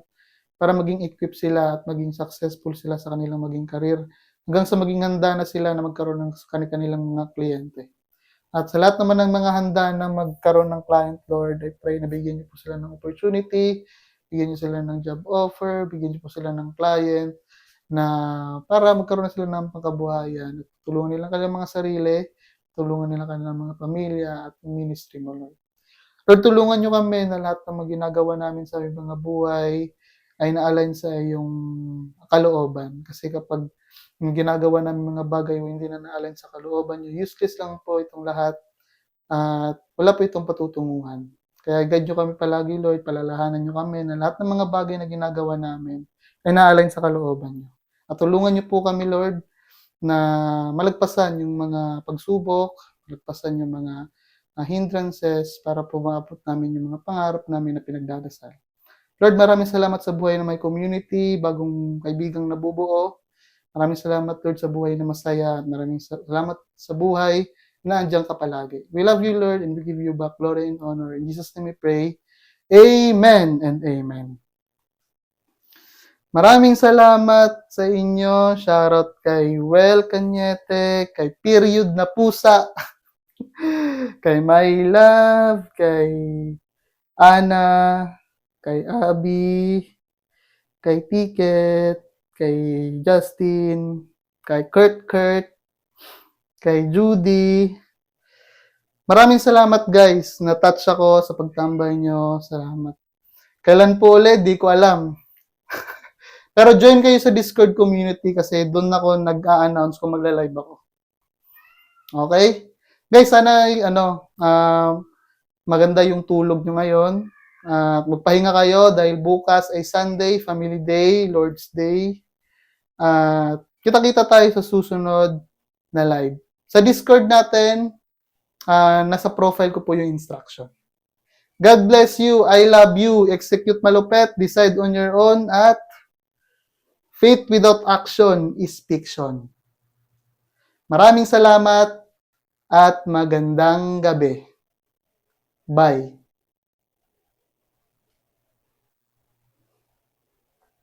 para maging equip sila at maging successful sila sa kanilang maging career hanggang sa maging handa na sila na magkaroon ng kanilang mga kliyente. At sa lahat naman ng mga handa na magkaroon ng client, Lord, I pray na bigyan niyo po sila ng opportunity, bigyan niyo sila ng job offer, bigyan niyo po sila ng client na para magkaroon na sila ng pangkabuhayan. Tulungan nila kanilang mga sarili, tulungan nila kanilang mga pamilya at ministry mo, Lord. Lord, tulungan niyo kami na lahat ng mga ginagawa namin sa aming mga buhay ay na-align sa iyong kalooban. Kasi kapag yung ginagawa namin mga bagay o hindi na na-align sa kalooban niyo, useless lang po itong lahat at wala po itong patutunguhan. Kaya guide niyo kami palagi, Lord, palalahanan niyo kami na lahat ng mga bagay na ginagawa namin ay na-align sa kalooban niyo. At tulungan niyo po kami, Lord, na malagpasan yung mga pagsubok, malagpasan yung mga hindrances para po maabot namin yung mga pangarap namin na pinagdadasal. Lord, maraming salamat sa buhay ng may community, bagong kaibigang nabubuo. Maraming salamat, Lord, sa buhay na masaya. Maraming salamat sa buhay na andyan ka palagi. We love you, Lord, and we give you back glory and honor. In Jesus' name we pray. Amen and amen. Maraming salamat sa inyo. Shoutout kay Well Cañete, kay Period na Pusa, kay My Love, kay Ana, kay Abby, kay Ticket, kay Justin, kay Kurt, kay Judy. Maraming salamat, guys. Na-touch ako sa pagtambay nyo. Salamat. Kailan po ulit? Di ko alam. Pero join kayo sa Discord community kasi doon ako nag-a-announce kung magla-live ako. Okay? Guys, sana maganda yung tulog nyo ngayon. Magpahinga kayo dahil bukas ay Sunday, Family Day, Lord's Day. Kita-kita tayo sa susunod na live. Sa Discord natin, nasa profile ko po yung instruction. God bless you. I love you. Execute malupet. Decide on your own. At faith without action is fiction. Maraming salamat at magandang gabi. Bye.